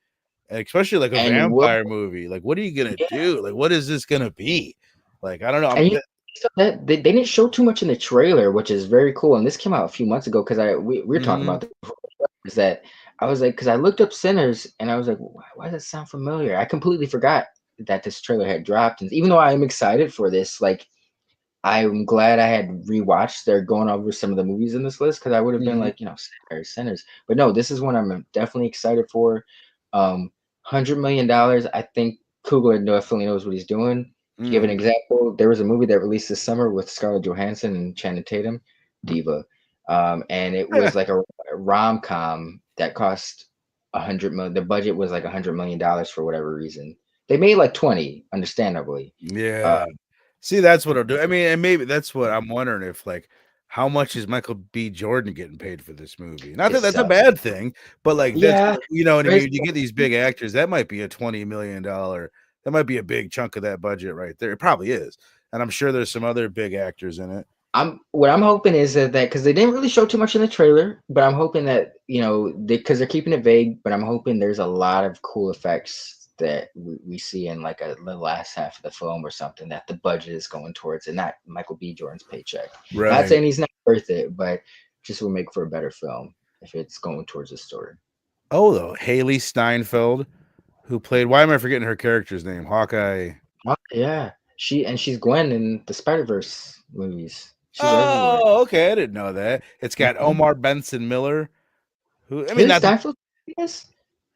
and especially like a And what vampire movie. Like, what are you gonna yeah. do? Like, what is this gonna be? Like, I don't know. And that they didn't show too much in the trailer, which is very cool. And this came out a few months ago because we were talking Mhm. about this before, is that I was like, because I looked up Sinners and I was like, why does that sound familiar? I completely forgot that this trailer had dropped. And even though I am excited for this, like I'm glad I had rewatched. They're going over some of the movies in this list because I would have been Mhm. like, sinners. But no, this is one I'm definitely excited for. $100 million. I think Coogler definitely knows what he's doing. To give an Mm. example, there was a movie that released this summer with Scarlett Johansson and Channing Tatum, Diva, and it was like a rom com that cost 100 million. The budget was like $100 million for whatever reason. They made like 20, understandably. Uh, Yeah. See, that's what I'll do. I mean, and maybe that's what I'm wondering if, like, how much is Michael B. Jordan getting paid for this movie? Not it that that's a sucks. bad thing, but like that's Yeah, you know what I but it's mean. You get these big actors, that might be a $20 million. That might be a big chunk of that budget right there. It probably is, and I'm sure there's some other big actors in it. what I'm hoping is that because they didn't really show too much in the trailer, but I'm hoping that because they're keeping it vague, but I'm hoping there's a lot of cool effects that we see in like the last half of the film or something that the budget is going towards, and not Michael B. Jordan's paycheck. Not Right. saying he's not worth it, but just will make for a better film if it's going towards the story. Oh, though Haley Steinfeld, who played. Why am I forgetting her character's name? Hawkeye. Oh, yeah, she's Gwen in the Spider-Verse movies. She's everywhere. Oh, okay. I didn't know that. It's got Mhm. Omar Benson Miller, who I mean, Haley not the Steinfeld, yes.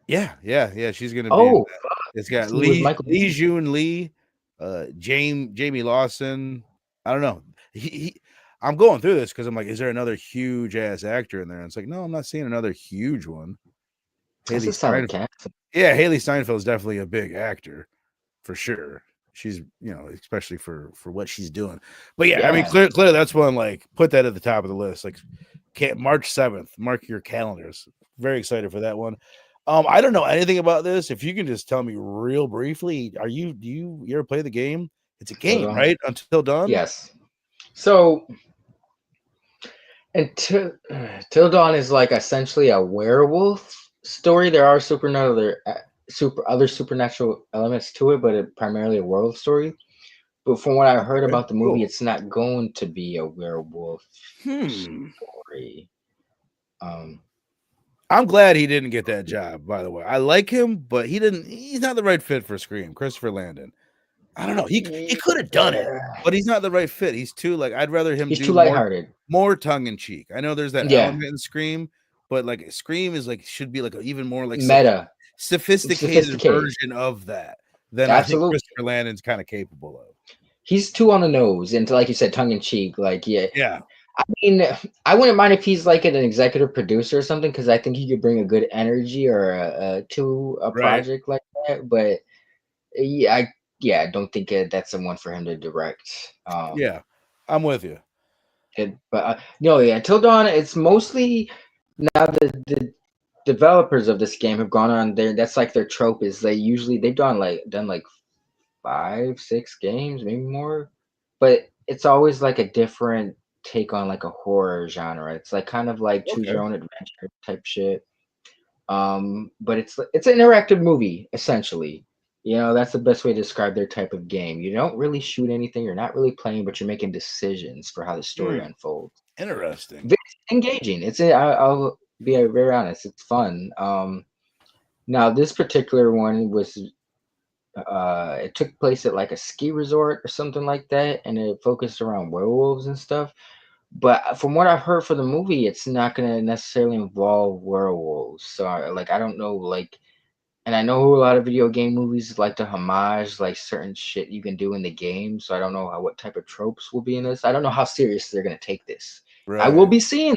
yeah. She's gonna be in Oh, that. fuck. It's got See, with Michael Lee Jun Lee, Jamie Lawson. I don't know. I'm going through this because I'm like, is there another huge ass actor in there? And it's like, no, I'm not seeing another huge one. That's Haley a solid Steinfeld. cast. Yeah, Haley Steinfeld is definitely a big actor for sure. She's especially for what she's doing. But yeah, I mean, Yeah. clearly that's one like put that at the top of the list. Like, can't March 7th, mark your calendars. Very excited for that one. I don't know anything about this. If you can just tell me real briefly, do you ever play the game? It's a Till game, Dawn. right? Until Dawn? Yes. So until Till Dawn is like essentially a werewolf story. There are other supernatural elements to it, but primarily a werewolf story. But from what I heard Okay, about the movie, cool. it's not going to be a werewolf Hmm. story. Um, I'm glad he didn't get that job, by the way. I like him, but he's not the right fit for Scream. Christopher Landon. I don't know. He could have done it, yeah. but he's not the right fit. He's too like I'd rather him He's do too lighthearted. more tongue in cheek. I know there's that Yeah. element in Scream, but like Scream is like should be like a even more like Meta. sophisticated Sophisticated. version of that than I think Absolutely. Christopher Landon's kind of capable of. He's too on the nose, and like you said, tongue in cheek. Like, yeah, Yeah, I mean, I wouldn't mind if he's like an executive producer or something, because I think he could bring a good energy or to a right. project like that. But I don't think that's the one for him to direct. Yeah, I'm with you. But no, yeah, Till Dawn. It's mostly now the developers of this game have gone on there. That's like their trope is they've done like 5, 6 games, maybe more. But it's always like a different take on like a horror genre. It's like kind of like choose Okay, your own adventure type shit. But it's an interactive movie essentially. That's the best way to describe their type of game. You don't really shoot anything. You're not really playing, but you're making decisions for how the story hmm, unfolds. interesting. Very engaging. I'll be very honest. It's fun. Now this particular one was it took place at like a ski resort or something like that, and it focused around werewolves and stuff. But from what I've heard for the movie, it's not going to necessarily involve werewolves. So like I don't know, like, and I know a lot of video game movies like to homage like certain shit you can do in the game. So I don't know what type of tropes will be in this. I don't know how serious they're going to take this. I will Right. be seeing,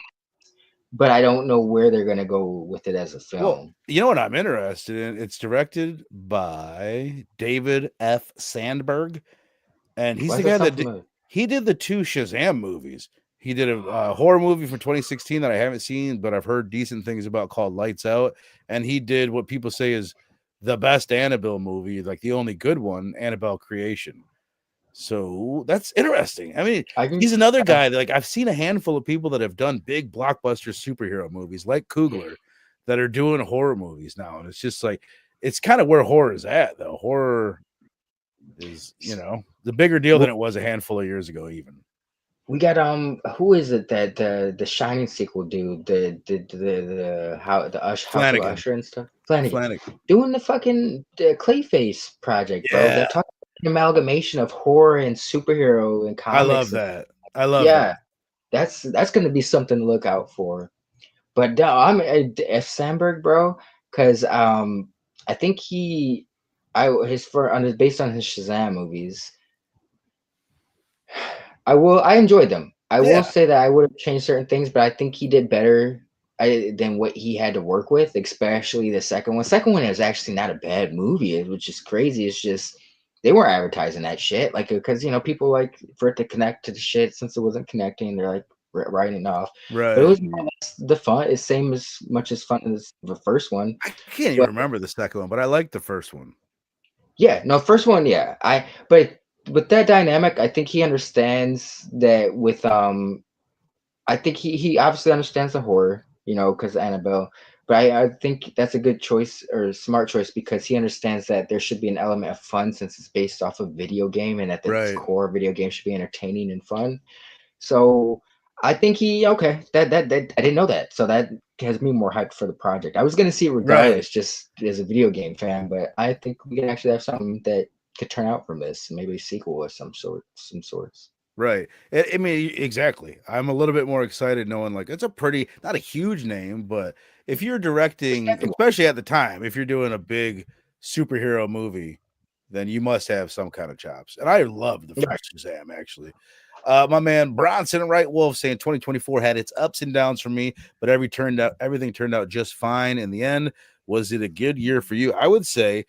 but I don't know where they're going to go with it as a Well, film. you know what I'm interested in? It's directed by David F. Sandberg, and he's Why the does that guy sound that familiar? he did the two Shazam movies. He did a horror movie from 2016 that I haven't seen, but I've heard decent things about called Lights Out. And he did what people say is the best Annabelle movie, like the only good one, Annabelle Creation. So that's interesting. I mean, I can. he's another guy that like I've seen a handful of people that have done big blockbuster superhero movies like Coogler that are doing horror movies now. And it's just like it's kind of where horror is at, though. Horror is, the bigger deal than Well, it was a handful of years ago, even. we got who is it that the Shining sequel dude, the House of Flanagan. Usher and stuff, Flanagan, Flanagan. doing the fucking Clayface project, bro. They're Yeah. talking. amalgamation of horror and superhero and I love comics. that. I love Yeah, that. that's going to be something to look out for. But no, I'm F. Sandberg, bro, because I think his for on his based on his Shazam movies. I enjoyed them. I will Yeah, say that I would have changed certain things, but I think he did better than what he had to work with, especially the second one. Second one is actually not a bad movie, which is crazy. It's just they weren't advertising that shit, like because people like for it to connect to the shit since it wasn't connecting, they're like writing it off. But it right. was more or less the fun is same as much as fun as the first one. I can't even But remember the second one, but I like the first one. yeah, no, first one, yeah. But with that dynamic, I think he understands that with I think he obviously understands the horror, because Annabelle. But I think that's a good choice or smart choice because he understands that there should be an element of fun since it's based off a video game and at its Right, core, video game should be entertaining and fun. So I think he okay. That I didn't know that, so that has me more hyped for the project. I was gonna see it right. regardless, just as a video game fan, but I think we can actually have something that could turn out from this, maybe a sequel of some sorts. Right. I mean, exactly. I'm a little bit more excited knowing like it's a pretty not a huge name, but if you're directing, Respectable. especially at the time, if you're doing a big superhero movie, then you must have some kind of chops. And I love the Right. first Shazam actually. My man Bronson and Right Wolf saying 2024 had its ups and downs for me, but everything turned out just fine in the end. Was it a good year for you? I would say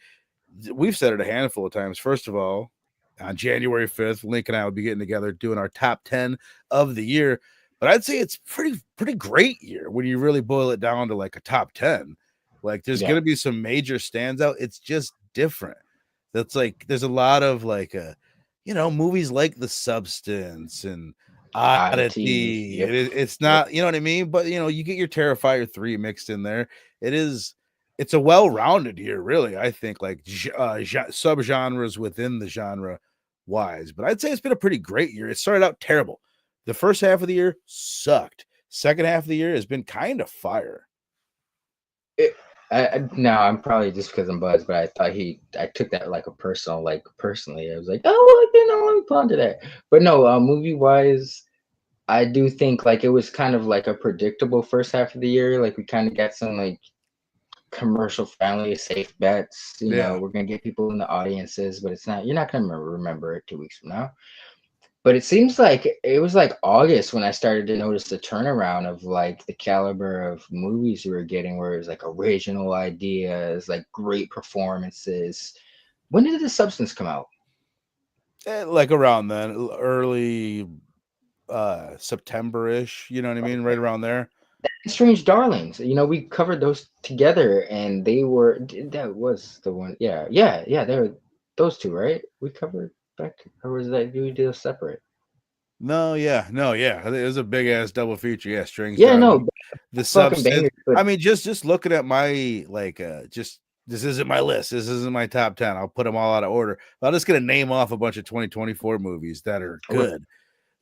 we've said it a handful of times. First of all, on January 5th, Link and I will be getting together doing our top 10 of the year. But I'd say it's pretty great year when you really boil it down to like a top 10. Like there's Yeah. gonna be some major standout. It's just different. That's like there's a lot of like movies like The Substance and Oddity. Oddity. Yep. It's Yep. not, you know what I mean? But you get your Terrifier 3 mixed in there. It is it's a well-rounded year, really. I think like subgenres within the genre wise, but I'd say it's been a pretty great year. It started out terrible. The first half of the year sucked. Second half of the year has been kind of fire. It, no, I'm probably just because I'm buzzed, but I thought I took that like a personal, like personally. I was like, oh, let me ponder that. But no, movie wise, I do think like it was kind of like a predictable first half of the year. Like we kind of got some like commercial friendly, safe bets. Yeah. We're gonna get people in the audiences, but you're not gonna remember it 2 weeks from now. But it seems like it was like August when I started to notice the turnaround of like the caliber of movies we were getting, where it was like original ideas, like great performances. When did The Substance come out? Like around then, early September-ish, you know what I mean? Right around there. Strange Darlings. We covered those together, and that was the one. Yeah, yeah, yeah. They were those two, right? We covered back, or was that did we do a separate? No, yeah, no, yeah. It was a big ass double feature. Yeah, Strings Yeah, Darling. no, The fucking Substance. bangers. But I mean, just looking at my like just this isn't my list. This isn't my top 10. I'll put them all out of order. I'm just gonna name off a bunch of 2024 movies that are okay, good.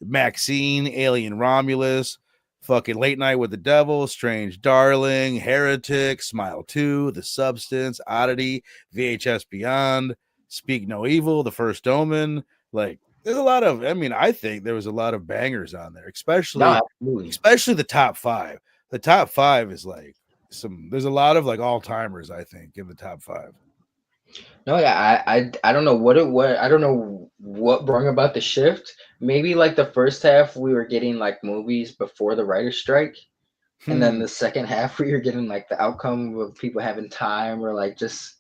Maxine, Alien Romulus, fucking Late Night with the Devil, Strange Darling, Heretic, Smile 2, The Substance, Oddity, VHS Beyond, Speak No Evil, The First Omen. Like, there's a lot of, I mean, I think there was a lot of bangers on there, no, especially absolutely. especially the top five. The top five is like there's a lot of like all timers, I think, in the top five. No, yeah, I don't know what I don't know what brought about the shift. Maybe like the first half we were getting like movies before the writer's strike, and then Hmm. the second half we were getting like the outcome of people having time or like just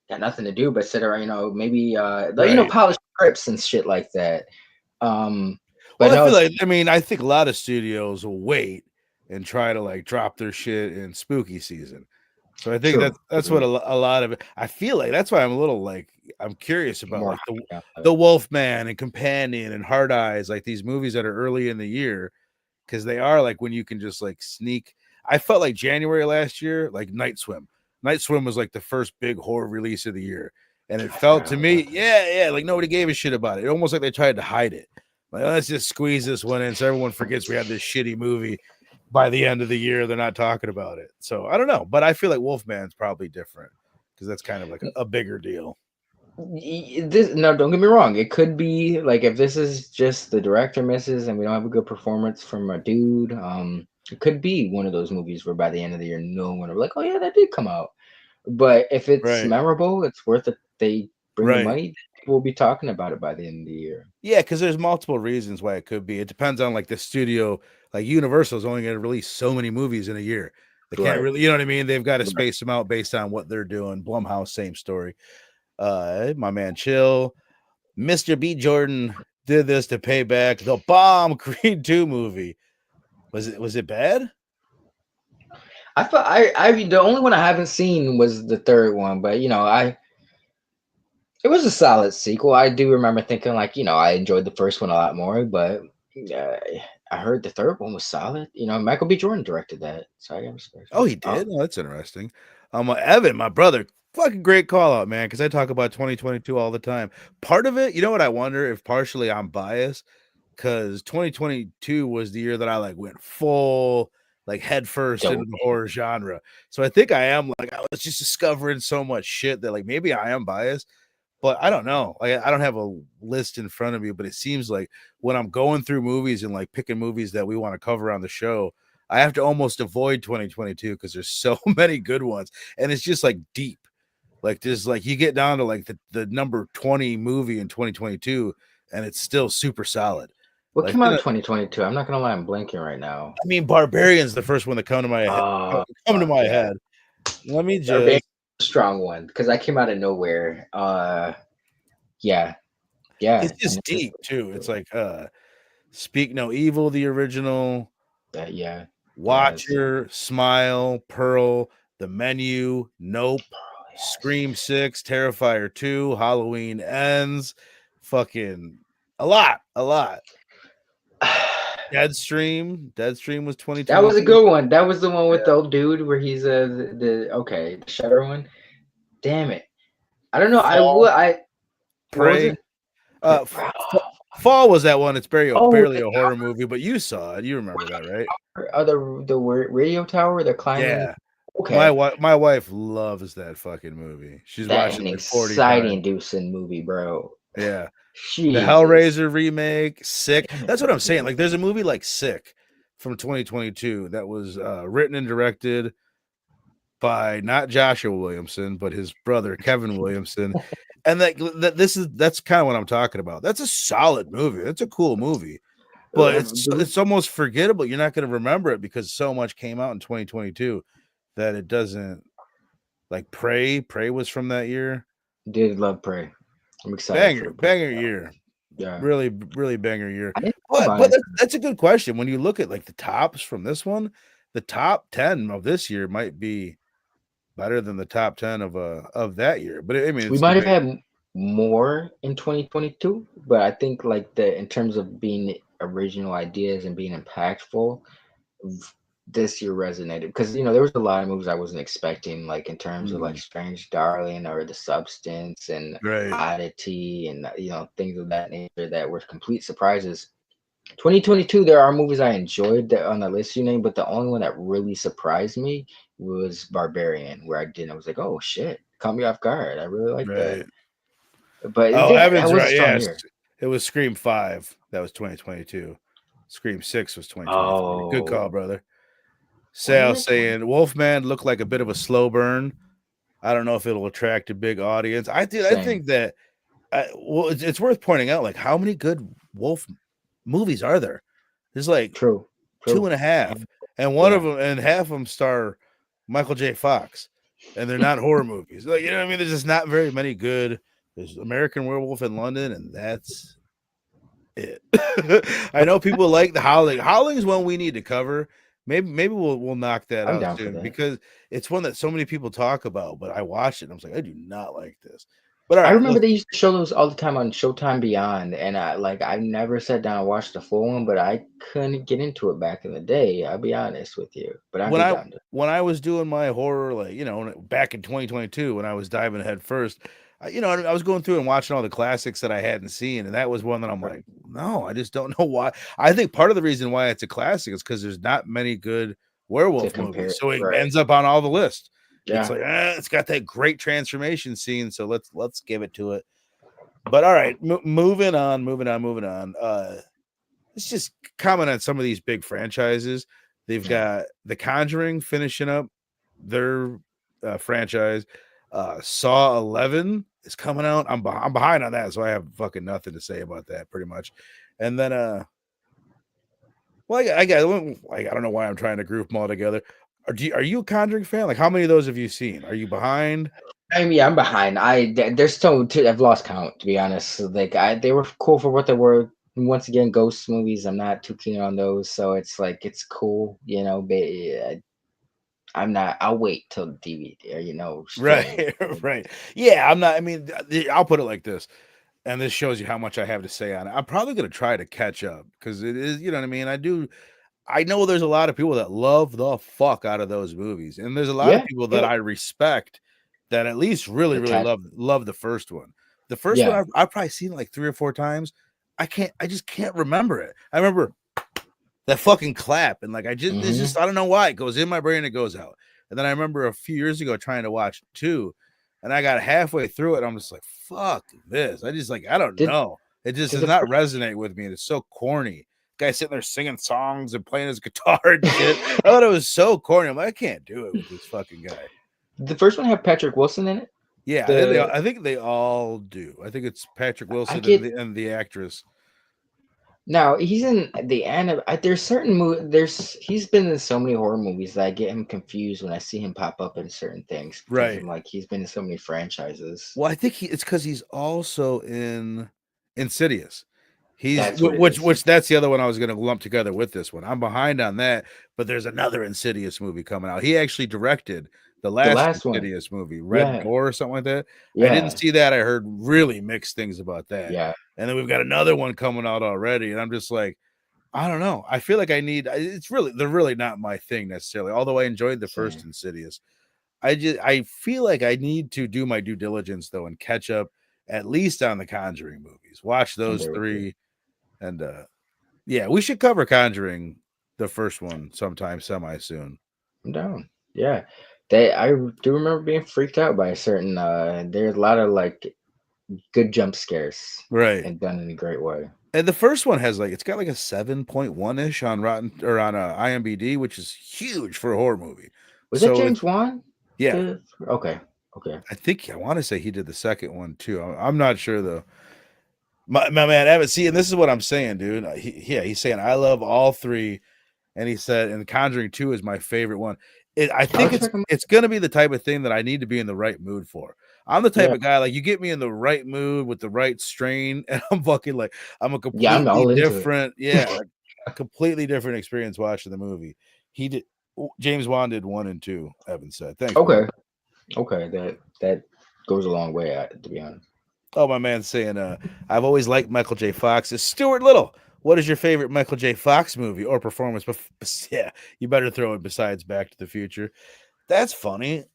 got nothing to do but sit around, maybe Right. polish scripts and shit like that. Um, Well, but I no, feel it's like I mean, I think a lot of studios will wait and try to like drop their shit in spooky season. So I think true. that's what a lot of it. I feel like that's why I'm a little like I'm curious about More like hype on it. the Wolfman and Companion and Hard Eyes, like these movies that are early in the year, because they are like when you can just like sneak. I felt like January last year, like Night Swim. Night Swim was like the first big horror release of the year, and it I felt forgot to all me, about that. yeah, like nobody gave a shit about it. It almost like they tried to hide it. Like, let's just squeeze this one in so everyone forgets we had this shitty movie. By the end of the year, they're not talking about it. So I don't know, but I feel like Wolfman's probably different because that's kind of like a bigger deal. This, no, don't get me wrong. It could be like if this is just the director misses and we don't have a good performance from a dude. It could be one of those movies where by the end of the year, no one will be like, "Oh yeah, that did come out." But if it's Right. memorable, it's worth it. They bring the Right. money. People will be talking about it by the end of the year. Yeah, because there's multiple reasons why it could be. It depends on like the studio. Like Universal's only going to release so many movies in a year. They can't Right. really, you know what I mean? They've got to Right. space them out based on what they're doing. Blumhouse, same story. My man, chill. Mr. B. Jordan did this to pay back the bomb Creed 2 movie. Was it bad? I thought I the only one I haven't seen was the third one, but it was a solid sequel. I do remember thinking like, I enjoyed the first one a lot more, but uh, I heard the third one was solid. Michael B. Jordan directed that, so I got respect for Oh, it. he did. Oh, that's interesting. Evan, my brother, fucking great call out, man. Because I talk about 2022 all the time. Part of it, you know what? I wonder if partially I'm biased because 2022 was the year that I like went full like head first So into the horror genre. So I think I am like I was just discovering so much shit that like maybe I am biased, but I don't know. Like I don't have a list in front of me, but it seems like when I'm going through movies and like picking movies that we want to cover on the show, I have to almost avoid 2022 because there's so many good ones, and it's just like deep. Like there's like you get down to like the number 20 movie in 2022, and it's still super solid. what Like came out in 2022? I'm not gonna lie, I'm blanking right now. I mean, Barbarian's the first one that come to my Yeah, head. Let me Barbarian, just. strong one because I came out of nowhere. Yeah, yeah, It's just deep too. It's like Speak No Evil, the original, yeah, yeah. Watcher, Smile, Pearl, The Menu, Nope, Scream 6, Terrifier 2, Halloween Ends, fucking a lot, a lot. Deadstream was That was a 2022. good one. That was the one with Yeah. the old dude where he's the Shutter one. Damn it! I don't know. I Fall, would. What was Prey. it? Uh, F- Fall was that one. It's Oh, barely a horror movie, but you saw it. You remember that, right? the radio tower. They're climbing. Yeah. Okay, My wife loves that fucking movie. She's that watched an it like 40 times. anxiety-inducing movie, bro. Yeah. The Jesus. Hellraiser remake, Sick. Damn it, That's what I'm saying. bro. Like there's a movie like Sick from 2022 that was written and directed by not Joshua Williamson, but his brother Kevin Williamson. And that's kind of what I'm talking about. That's a solid movie. That's a cool movie. But it's almost forgettable. You're not going to remember it because so much came out in 2022 that it doesn't like Prey. Prey was from that year. Did love Prey. I'm excited for the Prey. Banger year. Yeah, Really, really banger year. I didn't know But about but it. that's a good question. When you look at like the tops from this one, the top 10 of this year might be better than the top 10 of that year. But I mean, We it's might have debate. had more in 2022, but I think like the in terms of being original ideas and being impactful, this year resonated because there was a lot of movies I wasn't expecting, like in terms of like Mm, Strange Darling or The Substance and right. Oddity and things of that nature that were complete surprises. 2022, there are movies I enjoyed that on the list you named, but the only one that really surprised me was Barbarian, where I was like, oh shit, caught me off guard. I really like that. Right. But Oh, yeah, that Evan's was a right. strong Yes. year. It was Scream 5. That was 2022. Scream 6 was 2023. Good call, Oh, brother. was Sal it 20? saying Wolfman looked like a bit of a slow burn. I don't know if it'll attract a big audience. I Same. think that well, it's worth pointing out like how many good wolf movies are there? There's like True. two True. and a half, and one of Yeah. them and half of them star Michael J. Fox, and they're not horror movies. Like you know what I mean? There's just not very many good. There's American Werewolf in London, and that's it. I know people like the Howling. Howling is one we need to cover. Maybe we'll knock that I'm out down for soon that. because it's one that so many people talk about. But I watched it and I was like, I do not like this. But all I right, remember let's. they used to show those all the time on Showtime Beyond, and I never sat down and watched the full one, but I couldn't get into it back in the day. I'll be honest with you, but I'd when be I down to. when I was doing my horror, like back in 2022, when I was diving head first, I was going through and watching all the classics that I hadn't seen, and that was one that I'm Right. like, no, I just don't know why. I think part of the reason why it's a classic is because there's not many good To werewolf compare, movies, so it right? ends up on all the lists. It's Yeah. like it's got that great transformation scene, so let's give it to it. But all right, moving on. Let's just comment on some of these big franchises. They've got The Conjuring finishing up their franchise. Saw 11 is coming out. I'm behind on that, so I have fucking nothing to say about that, pretty much. And then, well, I don't know why I'm trying to group them all together. Are you a Conjuring fan? Like, how many of those have you seen? Are you behind? I mean, I'm behind. There's still I've lost count, to be honest. Like they were cool for what they were. Once again, ghost movies. I'm not too keen on those, so it's like it's cool, but I'm not. I'll wait till DVD or streaming. Right, right. Yeah, I'm not. I mean, I'll put it like this, and this shows you how much I have to say on it. I'm probably going to try to catch up because it is, you know what I mean? I know there's a lot of people that love the fuck out of those movies, and there's a lot of Yeah, people that yeah. I respect that at least really, really Attach. love the first one. The first one Yeah, I've probably seen it like 3 or 4 times. I just can't remember it. I remember that fucking clap, and like it's hmm just I don't know why it goes in my brain, it goes out. And then I remember a few years ago trying to watch 2, and I got halfway through it. I'm just like, fuck this. I just like I don't Did know. It just did does the not first, resonate with me. And it's so corny. Guy sitting there singing songs and playing his guitar and shit. I thought it was so corny. I'm like, I can't do it with this fucking guy. the first one have Patrick Wilson in it? Yeah, The I think they all do. I think it's Patrick I Wilson and get the actress. now he's in the anime. There's certain he's been in so many horror movies that I get him confused when I see him pop up in certain things because Right. I'm like he's been in so many franchises. Well, I think it's because he's also in Insidious. He's That's what it is. which that's the other one I was going to lump together with this one. I'm behind on that, but there's another Insidious movie coming out. He actually directed the The last last one. Insidious movie, Red Yeah, Door or something like that. I didn't yeah, see that. I heard really mixed things about that. yeah. And then we've got another one coming out already, and I'm just like, I don't know. I feel like they're really not my thing necessarily. Although I enjoyed the first Same. Insidious. I feel like I need to do my due diligence though and catch up at least on the Conjuring movies. Watch I'm those there with you. 3 and yeah, we should cover Conjuring the first one sometime semi soon. I'm down. Yeah. I do remember being freaked out by a certain there's a lot of like good jump scares Right. and done in a great way. And the first one has it's got like a 7.1-ish on Rotten or on IMDb, which is huge for a horror movie. Was that So James Wan? yeah, Okay. Okay. I want to say he did the second one too. I'm not sure though. My man, Evan, see, and this is what I'm saying, dude. He's saying I love all 3, and he said, and Conjuring 2 is my favorite one. I I'll think check him. it's gonna be the type of thing that I need to be in the right mood for. I'm the type Yeah. of guy like you get me in the right mood with the right strain, and I'm fucking like I'm a Yeah, I'm completely all into it. different, a completely different experience watching the movie. He did James Wan did 1 and 2. Evan said, thanks, brother. Okay. Okay. That goes a long way, to be honest. Oh, my man's saying, I've always liked Michael J. Fox. Is Stuart Little? What is your favorite Michael J. Fox movie or performance? Yeah, you better throw it besides Back to the Future. That's funny.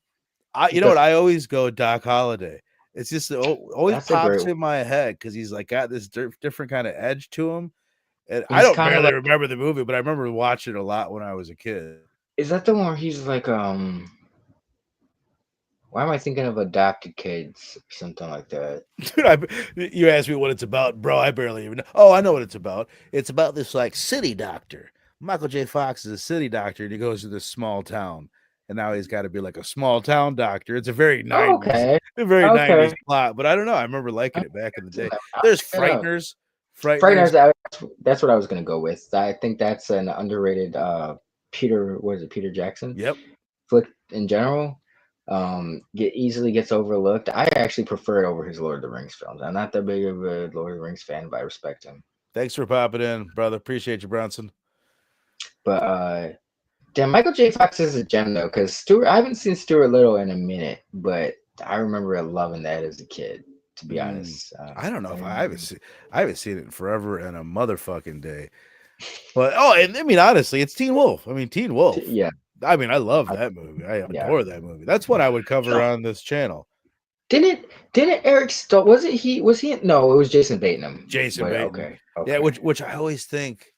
You know what? That's I always go Doc Holliday. It's just always that's a great pops one. in my head because he's like got this different kind of edge to him. And I He's don't kind of barely like, remember the movie, but I remember watching it a lot when I was a kid. is that the one where he's like, why am I thinking of adopted kids or something like that? Dude, you asked me what it's about, bro. I barely even know. Oh, I know what it's about. It's about this city doctor. Michael J. Fox is a city doctor, and he goes to this small town, and now he's got to be like a small town doctor. It's a very Oh, 90s, okay. a very Okay. 90s plot, but I don't know. I remember liking it back in the day. I'll There's check it out. Frighteners. Frighteners, that's what I was gonna go with. I think that's an underrated Peter Jackson Yep. flick in general. Easily gets overlooked. I actually prefer it over his Lord of the Rings films. I'm not that big of a Lord of the Rings fan, but I respect him. Thanks for popping in, brother. Appreciate you, Bronson. But damn, Michael J. Fox is a gem though, because I haven't seen Stuart Little in a minute, but I remember loving that as a kid. To be honest, I don't know if remember. I haven't seen it in forever and a motherfucking day. But and I mean honestly, it's Teen Wolf. I mean Teen Wolf. Yeah, I mean, I love that movie. I yeah. adore that movie. That's what I would cover on this channel. Didn't Eric Stoltz? Was he? No, it was Jason Bateman. Jason But, Bateman. okay. Yeah, which I always think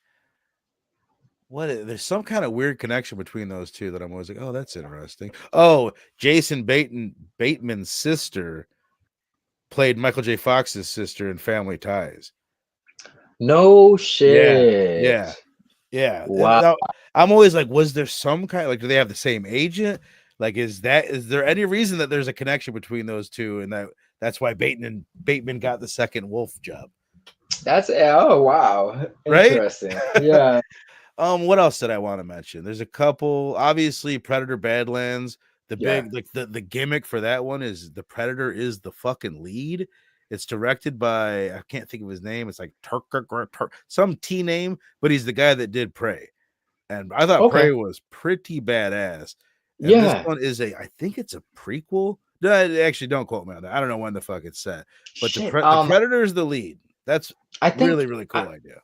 there's some kind of weird connection between those two that I'm always like, oh, that's interesting. Oh, Jason Bateman's sister played Michael J. Fox's sister in Family Ties. No Yeah, shit. yeah, yeah. And Wow. now I'm always like, was there some kind like, do they have the same agent? Like, is there any reason that there's a connection between those two, and that's why Bateman got the second Wolf job, That's oh wow. right? Interesting. Yeah. What else did I want to mention? There's a couple. Obviously, Predator Badlands. The Yeah. big the gimmick for that one is the Predator is the fucking lead. It's directed by I can't think of his name. It's like some T name, but he's the guy that did Prey. And I thought Okay. Prey was pretty badass. And this Yeah. one is I think it's a prequel. No, actually, don't quote me on that. I don't know when the fuck it's set, but Shit. the Predator is the lead. That's I think really really cool idea.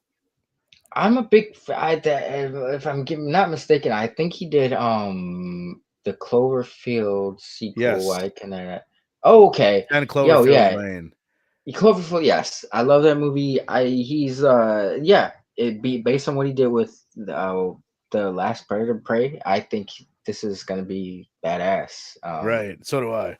I'm a big if I'm not mistaken, I think he did the Cloverfield sequel. Yes, Why can I? Oh, okay. 10 Yo, Cloverfield yeah. Lane. Cloverfield, yes. I love that movie. He's yeah, it be based on what he did with the last Predator Prey. I think this is gonna be badass. Right. So do I.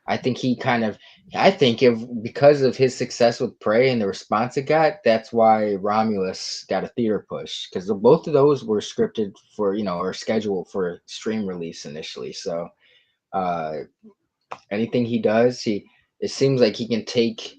I think he kind of, I think if because of his success with Prey and the response it got, that's why Romulus got a theater push because both of those were scripted for or scheduled for stream release initially. So uh, anything he does, it seems like he can take.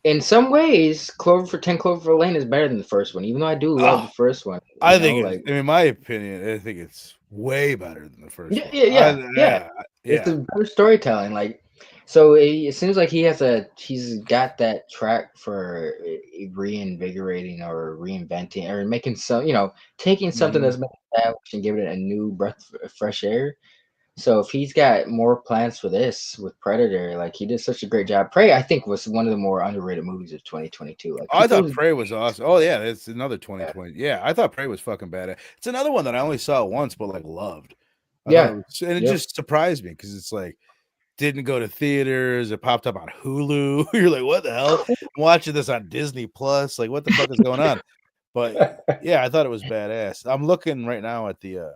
In some ways, Clover for 10 Cloverfield Lane is better than the first one, even though I do love the Oh, first one. I think it's, Like in my opinion, I think it's way better than the first yeah, one. yeah, yeah, yeah. Yeah, It's yeah. a better storytelling. Like, so it seems like he's got that track for reinvigorating or reinventing or making some, taking something Mhm. that's been established and giving it a new breath of fresh air. So if he's got more plans for this with Predator, like he did such a great job. Prey, I think, was one of the more underrated movies of 2022. Like I thought people, Prey was awesome. Oh yeah, it's another yeah, 2020. Yeah, I thought Prey was fucking bad. It's another one that I only saw once, but like loved. I thought it yeah, was, and it yep. just surprised me because it's like didn't go to theaters. It popped up on Hulu. You're like, what the hell? I'm watching this on Disney Plus. Like, what the fuck is going on? But yeah, I thought it was badass. I'm looking right now at the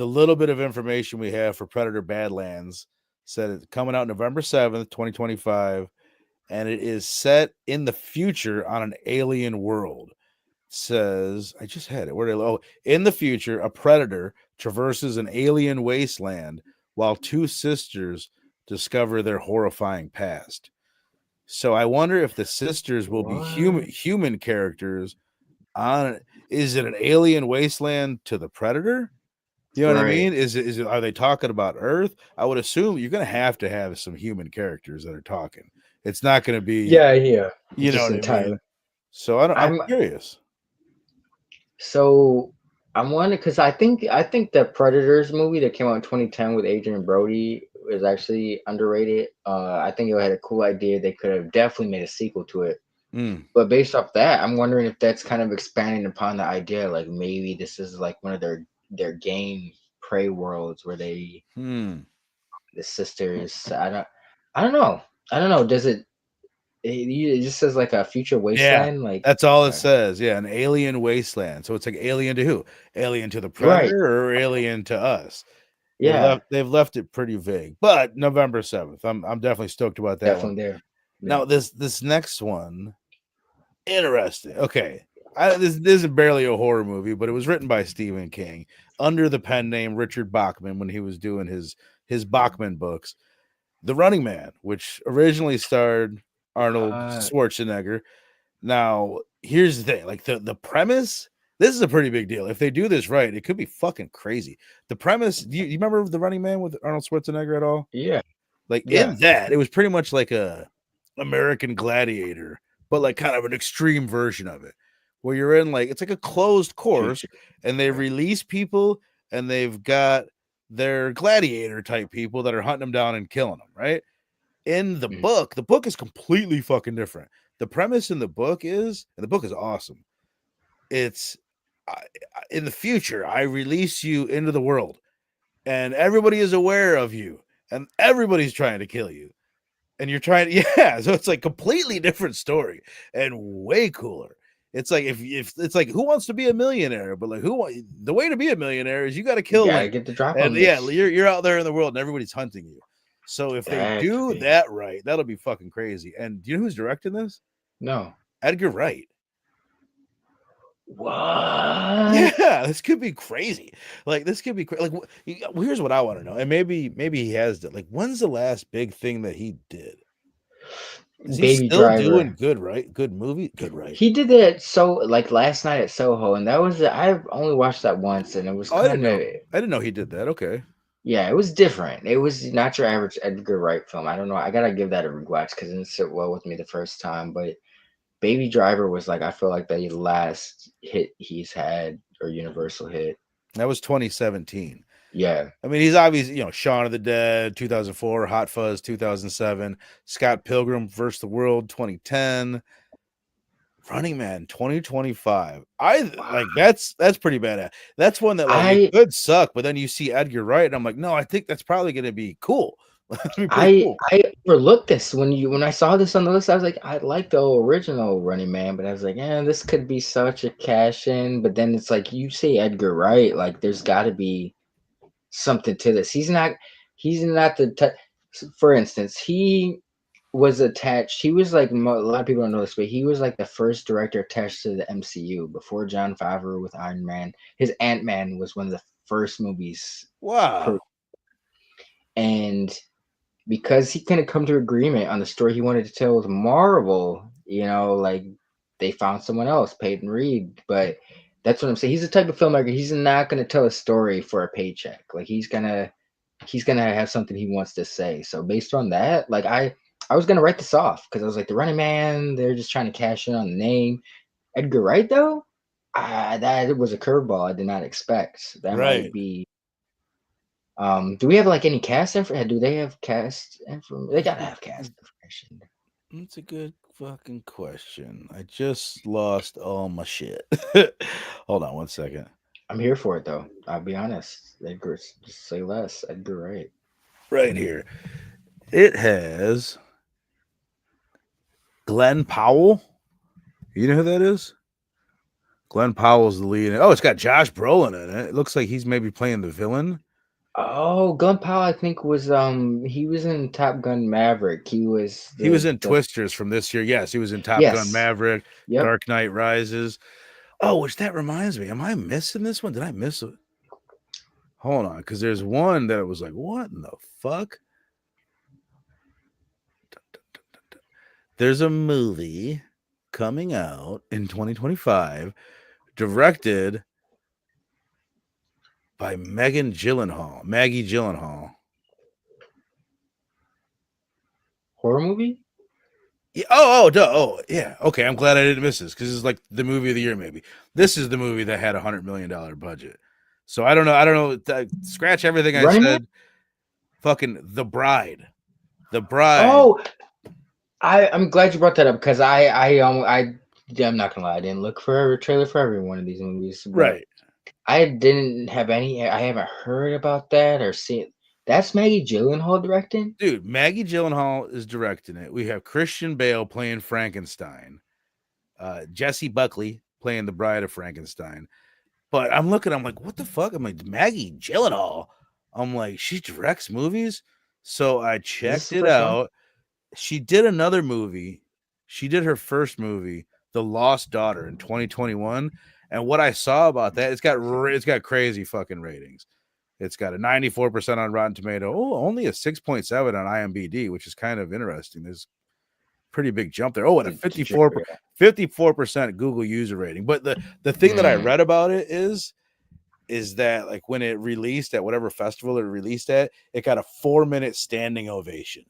little bit of information we have for Predator Badlands. Said it's coming out November 7th, 2025, and it is set in the future on an alien world. Says I just had it. Where did in the future, a predator traverses an alien wasteland while two sisters discover their horrifying past. So I wonder if the sisters will be What? human characters on is it an alien wasteland to the predator? You know what I Right. mean? Is it are they talking about Earth? I would assume you're gonna have to have some human characters that are talking. It's not gonna be, Yeah, yeah. you know Just what I entirely. mean? So I'm I'm curious. so I'm wondering because I think the Predators movie that came out in 2010 with Adrian Brody is actually underrated. I think it had a cool idea. They could have definitely made a sequel to it. Mm, But based off that, I'm wondering if that's kind of expanding upon the idea, like maybe this is like one of their game prey worlds where hmm. the sisters. I don't know. I don't know. Does it just says like a future Yeah, wasteland, like that's all it says. Yeah, an alien wasteland. So it's like alien to who? Alien to the right? predator or alien to us? Yeah, They've left it pretty vague. But November 7th. I'm definitely stoked about that one. definitely there. Yeah. Now this next one, interesting. Okay. This is barely a horror movie, but it was written by Stephen King under the pen name Richard Bachman when he was doing his Bachman books. The Running Man, which originally starred Arnold Uh, Schwarzenegger. Now, here's the thing, like the premise, this is a pretty big deal. If they do this right, it could be fucking crazy. The premise, you remember The Running Man with Arnold Schwarzenegger at all? yeah, Like in yeah. that, it was pretty much like a American Gladiator, but like kind of an extreme version of it, where you're in like it's like a closed course, Future. and they release people, and they've got their gladiator type people that are hunting them down and killing them, right? In Mhm. the book is completely fucking different. The premise in the book is, and the book is awesome. It's in the future, I release you into the world, and everybody is aware of you, and everybody's trying to kill you, and you're trying to, yeah. So it's like completely different story and way cooler. It's like if it's like who wants to be a millionaire, but like the way to be a millionaire is you got to You kill gotta Link, get the drop and on yeah, this. you're out there in the world and everybody's hunting you. So if they do Exactly. that right, that'll be fucking crazy. And do you know who's directing this? No. Edgar Wright. What? Yeah, this could be crazy. Like this could be like here's what I want to know, and maybe he has it. Like when's the last big thing that he did? Is he Baby still doing Driver. good? Right, good movie, good right. He did it so like last night at Soho, and that was I only watched that once, and it was Oh, I didn't kind know. of I didn't know he did that. Okay. yeah, it was different. It was not your average Edgar Wright film. I don't know. I gotta give that a rewatch because it didn't sit well with me the first time. But Baby Driver was like I feel like the last hit he's had or Universal hit. That was 2017. Yeah. I mean, he's obviously, Shaun of the Dead, 2004, Hot Fuzz, 2007, Scott Pilgrim versus the World, 2010, Running Man, 2025. I like that's pretty badass. That's one that like it I could suck, but then you see Edgar Wright, and I'm like, no, I think that's probably gonna be cool. That'd be pretty cool. I overlooked this when I saw this on the list. I was like, I like the original Running Man, but I was like, yeah, this could be such a cash in. But then it's like you say Edgar Wright, like there's got to be something to this. He's not for instance, he was attached. He was like a lot of people don't know this, but he was like the first director attached to the MCU before John Favreau with Iron Man. His Ant-Man was one of the first movies, Wow. and because he couldn't come to agreement on the story he wanted to tell with Marvel, like they found someone else, Peyton Reed. But that's what I'm saying. He's the type of filmmaker. He's not going to tell a story for a paycheck. Like he's gonna have something he wants to say. So based on that, like I was gonna write this off because I was like the Running Man. They're just trying to cash in on the name. Edgar Wright though, that was a curveball I did not expect. That might Right. be do we have like any cast information? Do they have cast information? They gotta have cast information. That's a good fucking question. I just lost all my shit. Hold on one second. I'm here for it though. I'll be honest. Edgar, just say less. Edgar Wright. Right here. It has Glenn Powell. You know who that is? Glenn Powell's the lead. Oh, it's got Josh Brolin in it. It looks like he's maybe playing the villain. Oh, Glenn Powell, I think he was in Top Gun Maverick. He was In Twisters from this year. Yes, he was in Top Gun yes. Maverick, Yep. Dark Knight Rises. Oh, which that reminds me. Am I missing this one? Did I miss it? Hold on, because there's one that was like, what in the fuck? There's a movie coming out in 2025, directed by Maggie Gyllenhaal. Horror movie? Yeah, yeah. Okay, I'm glad I didn't miss this because it's like the movie of the year. Maybe this is the movie that had $100 million budget. So I don't know. Scratch everything I said. Fucking The Bride. Oh, I'm glad you brought that up because I'm not gonna lie, I didn't look for a trailer for every one of these movies. Right. I didn't have any. I haven't heard about that or seen. That's Maggie Gyllenhaal directing? Dude, Maggie Gyllenhaal is directing it. We have Christian Bale playing Frankenstein. Jesse Buckley playing the Bride of Frankenstein. But I'm like, what the fuck? I'm like, Maggie Gyllenhaal. I'm like, she directs movies? So I checked it out. She did another movie. She did her first movie, The Lost Daughter, in 2021. And what I saw about that, it's got crazy fucking ratings. It's got a 94% on Rotten Tomato. Oh, only a 6.7 on IMDb, which is kind of interesting. There's a pretty big jump there. Oh, and a 54% Google user rating. But the thing that I read about it is that like when it released at whatever festival it released at, it got a 4-minute standing ovation.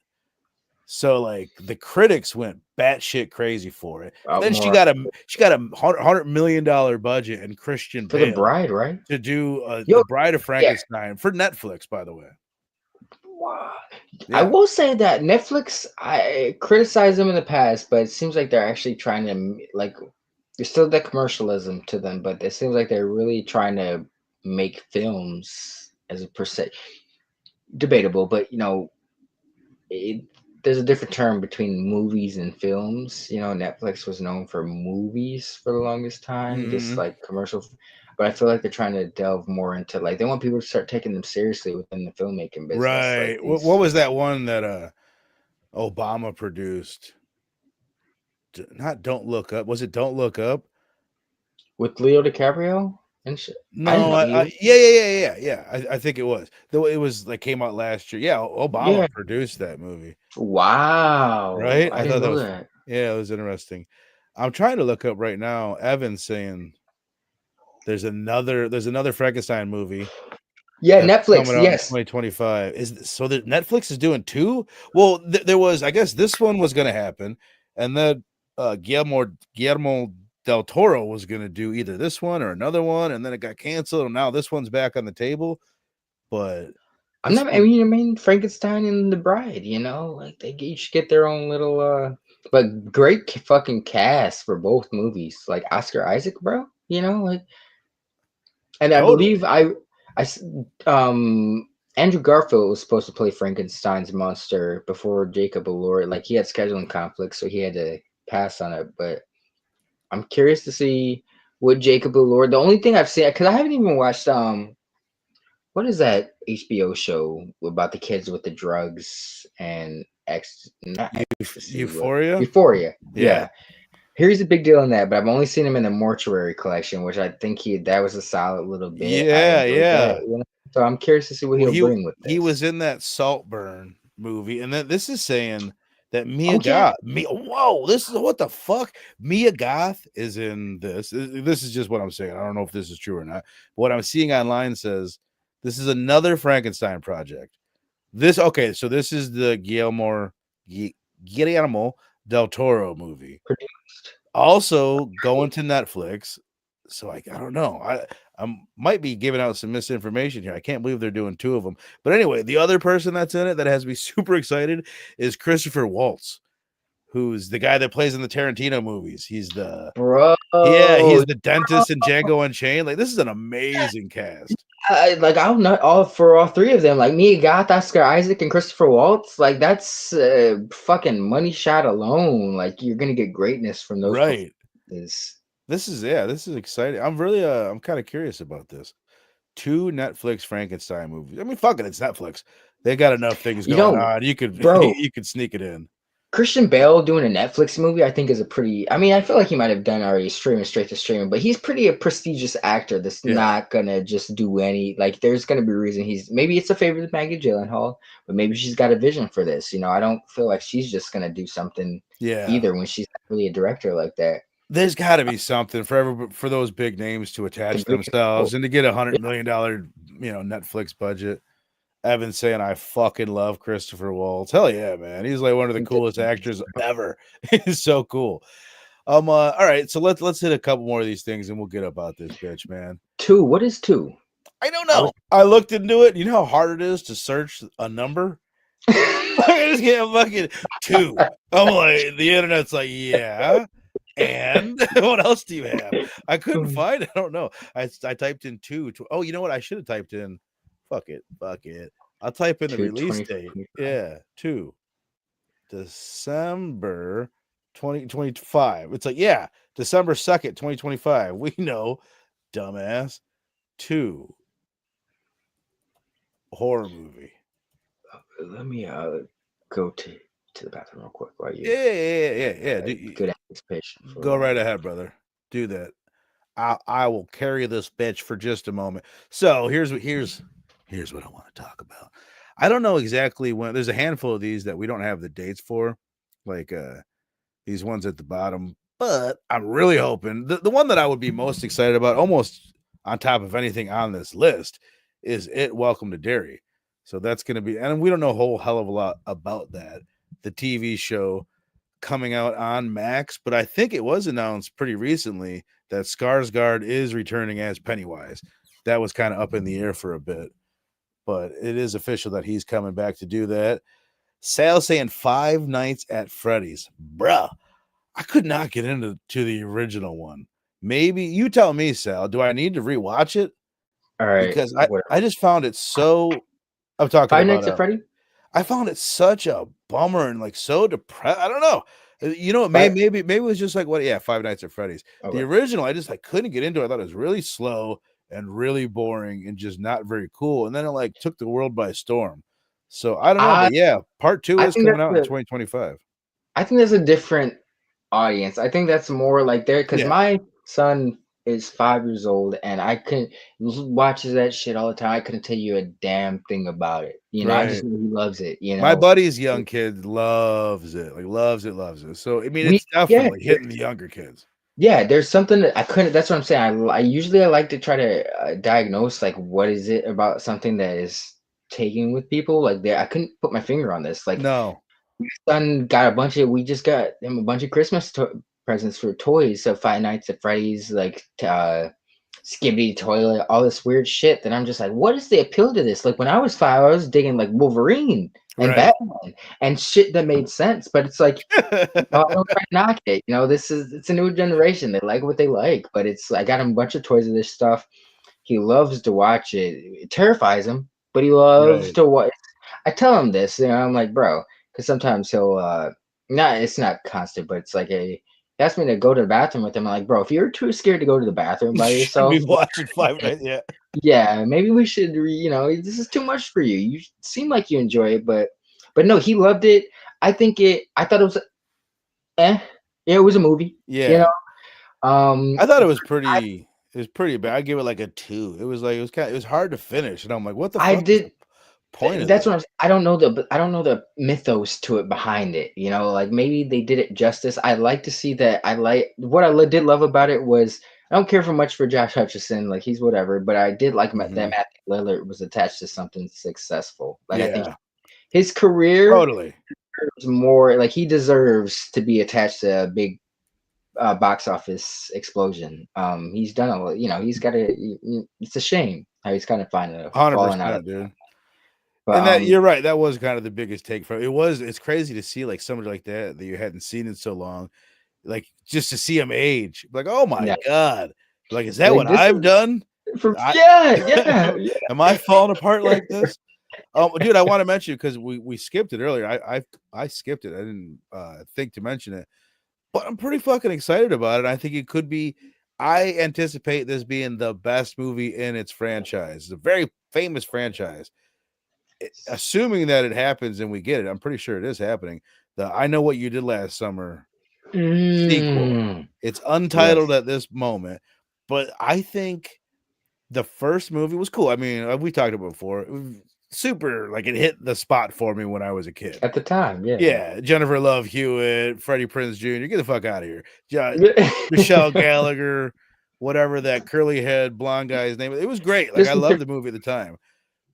So like the critics went batshit crazy for it. And then she got a $100 million budget and Christian for Bale The Bride, right? to do The Bride of Frankenstein for Netflix, by the way. Wow. Yeah. I will say that Netflix, I criticized them in the past, but it seems like they're actually trying to like. There's still that commercialism to them, but it seems like they're really trying to make films as a percent. Debatable, but there's a different term between movies and films. Netflix was known for movies for the longest time, just Mhm. like commercial. But I feel like they're trying to delve more into like they want people to start taking them seriously within the filmmaking business. Like Right. What these was that one that Obama produced? Not Don't Look Up. Was it Don't Look Up? with Leo DiCaprio and shit. I didn't No, know he was. yeah. I think it was. Though it was like came out last year. Yeah, Obama Yeah. produced that movie, Wow. right? I I didn't thought that know was that. yeah, it was interesting. I'm trying to look up right now. Evan's saying there's another Frankenstein movie Yeah, that's Netflix. coming out in Yes. 2025. Is so that Netflix is doing two? Well, there was, I guess this one was going to happen, and then Guillermo del Toro was going to do either this one or another one, and then it got canceled, and now this one's back on the table. But I'm this not. one, I mean, Frankenstein and the Bride. Like they each get their own little. But great fucking cast for both movies. Like Oscar Isaac, bro. Like, and I believe totally, I s- Andrew Garfield was supposed to play Frankenstein's monster before Jacob Elord. Like he had scheduling conflicts, so he had to pass on it. But I'm curious to see what Jacob Elord. The only thing I've seen, because I haven't even watched what is that HBO show about the kids with the drugs and not ecstasy, but Euphoria. Euphoria. Yeah, Yeah. Here's a big deal in that, but I've only seen him in the Mortuary Collection, which I think that was a solid little bit. I enjoyed that. yeah. So I'm curious to see what Well, he'll he bring with he was this. in that Saltburn movie, and then this is saying that Oh yeah, Whoa, this is what the fuck? Mia Goth is in this. This is just what I'm saying. I don't know if this is true or not. What I'm seeing online says this is another Frankenstein project. So this is the Guillermo del Toro movie. produced. Also going to Netflix. So I don't know. I might be giving out some misinformation here. I can't believe they're doing two of them. But anyway, the other person that's in it that has me super excited is Christopher Waltz, who's the guy that plays in the Tarantino movies. Bro, He's the dentist in Django Unchained. Like this is an amazing cast. I'm not all for all three of them. Like Mia Goth, Oscar Isaac, and Christopher Waltz. Like that's fucking money shot alone. Like you're gonna get greatness from those Right. performances. This is exciting. I'm kind of curious about this. Two Netflix Frankenstein movies. I mean, fuck it, it's Netflix. They got enough things You going know, on. You could bro, you could sneak it in. Christian Bale doing a Netflix movie, I think, is a pretty. I mean, I feel like he might have done already streaming straight to streaming, but he's pretty a prestigious actor that's Yeah. not gonna just do any. Like, there's gonna be a reason he's maybe it's a favor with Maggie Gyllenhaal, but maybe she's got a vision for this. I don't feel like she's just gonna do something Yeah. either when she's not really a director like that. There's got to be something for those big names to To attach bring it themselves forward. and to get Yeah, $100 million, Netflix budget. Evan's saying I fucking love Christopher Waltz. Hell yeah, man. He's like one of I the think that coolest actors ever. He's so cool. All right, so let's hit a couple more of these things and we'll get about this bitch, man. two. What is two? I don't I was. know. I looked into it. You know how hard it is to search a number? I just get fucking two. I'm like, the internet's like, yeah. And what else do you have? I couldn't find it. I don't know. I typed in two. Oh, you know what? I should have typed in. Fuck it. I'll type in the Two release twenty. date. Yeah, two December 2025. It's like, yeah, December 2nd, 2025. We know, dumbass. Two horror movie. Let me go to the bathroom real quick while you Yeah. good anticipation Go for right ahead, brother. Do that. I will carry this bitch for just a moment. So here's what I want to talk about. I don't know exactly when. There's a handful of these that we don't have the dates for, like these ones at the bottom. But I'm really hoping the one that I would be most excited about, almost on top of anything on this list, is It Welcome to Derry. So that's going to be, and we don't know a whole hell of a lot about that. The TV show coming out on Max, but I think it was announced pretty recently that Skarsgård is returning as Pennywise. That was kind of up in the air for a bit, but it is official that he's coming back to do that. Sal saying Five Nights at Freddy's. Bruh, I could not get into the original one. Maybe you tell me, Sal. Do I need to rewatch it? all right. Because Whatever. I just found it so. I'm talking Five about Nights at Freddy. I found it such a bummer and like so depressed. I don't know. You know, But maybe it was just like what? Yeah, Five Nights at Freddy's. The okay. original, I just like couldn't get into it. I thought it was really slow and really boring and just not very cool. And then it like took the world by storm. So I don't know, I but yeah, part two I is think coming that's out in the 2025. I think there's a different audience. I think that's more like there because Yeah, my son is 5 years old and I couldn't watches that shit all the time. I couldn't tell you a damn thing about it. I just right. know he loves it. My buddy's young kid loves it, like loves it. So I mean, We it's yeah, definitely hitting the younger kids. yeah. There's something that I couldn't. That's what I'm saying. I usually I like to try to diagnose like what is it about something that is taking with people. Like there, I couldn't put my finger on this. Like No, son got a bunch of we just got him a bunch of Christmas presents for toys. So Five Nights at Freddy's, like Skibbity Toilet, all this weird shit. That I'm just like, what is the appeal to this? Like when I was 5, I was digging like Wolverine and right. Batman and shit that made sense. But it's like, I don't try to knock it. It's a new generation. They like what they like. But it's I got him a bunch of toys of this stuff. He loves to watch it. It terrifies him, but he loves Right. to watch. I tell him this, I'm like, bro, because sometimes he'll not it's not constant, but it's like he asked me to go to the bathroom with him. I'm like, bro, if you're too scared to go to the bathroom by Should be yourself, watching Five Nights. Yeah. yeah, maybe we should. This is too much for you. You seem like you enjoy it, but no, he loved it. I thought it was eh. Yeah, it was a movie. You Yeah. know, um, I thought it was pretty bad. I give it like a 2. It was like it was hard to finish. And I'm like, what the I fuck is the did. point of That's this? what I don't know the mythos to it behind it. Like maybe they did it justice. I like to see that. I like what did love about it was I don't care for much for Josh Hutcherson, like he's whatever, but I did like that Mhm. Matthew Lillard was attached to something successful. Like I think Yeah, his career totally. is more like he deserves to be attached to a big box office explosion. He's done a lot. He's got a. It's a shame how he's kind of falling out of. 100%, dude. But And that you're right, that was kind of the biggest take from it's crazy to see like somebody like that you hadn't seen in so long, like just to see him age. Like, oh my yeah, God. Like, is that like what this I've is done? for I yeah. am I falling apart like this? Dude, I want to mention because we skipped it earlier. I skipped it. I didn't think to mention it, but I'm pretty fucking excited about it. I think it could be. I anticipate this being the best movie in its franchise. It's a very famous franchise. Assuming that it happens and we get it, I'm pretty sure it is happening. The I Know What You Did Last Summer sequel. Mm, It's untitled yes, at this moment, but I think the first movie was cool. I mean, we talked about it before. It was super, like it hit the spot for me when I was a kid. at the time, yeah. Yeah, Jennifer Love Hewitt, Freddie Prinze Jr. Get the fuck out of here. Yeah. Michelle Gallagher, whatever that curly head blonde guy's name. It was great. Like I Listen loved to the movie at the time.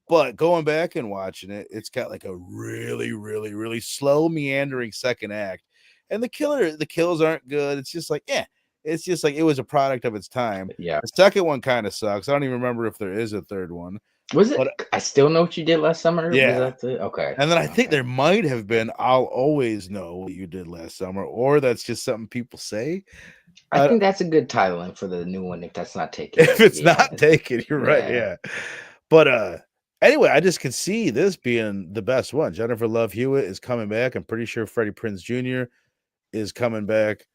But going back and watching it, it's got like a really, really, really slow, meandering second act. And the kills aren't good. It's just like, yeah, it's just like it was a product of its time. yeah. The second one kind of sucks. I don't even remember if there is a third one. Was it? But I still know what you did last summer. Was yeah. that the okay? And then I think Okay. there might have been I'll always know what you did last summer, or that's just something people say. I think that's a good titling for the new one if that's not taken If yet. To it's be not honest. taken, you're right. Yeah. Yeah. But anyway, I just can see this being the best one. Jennifer Love Hewitt is coming back. I'm pretty sure Freddie Prinze Jr. is coming back.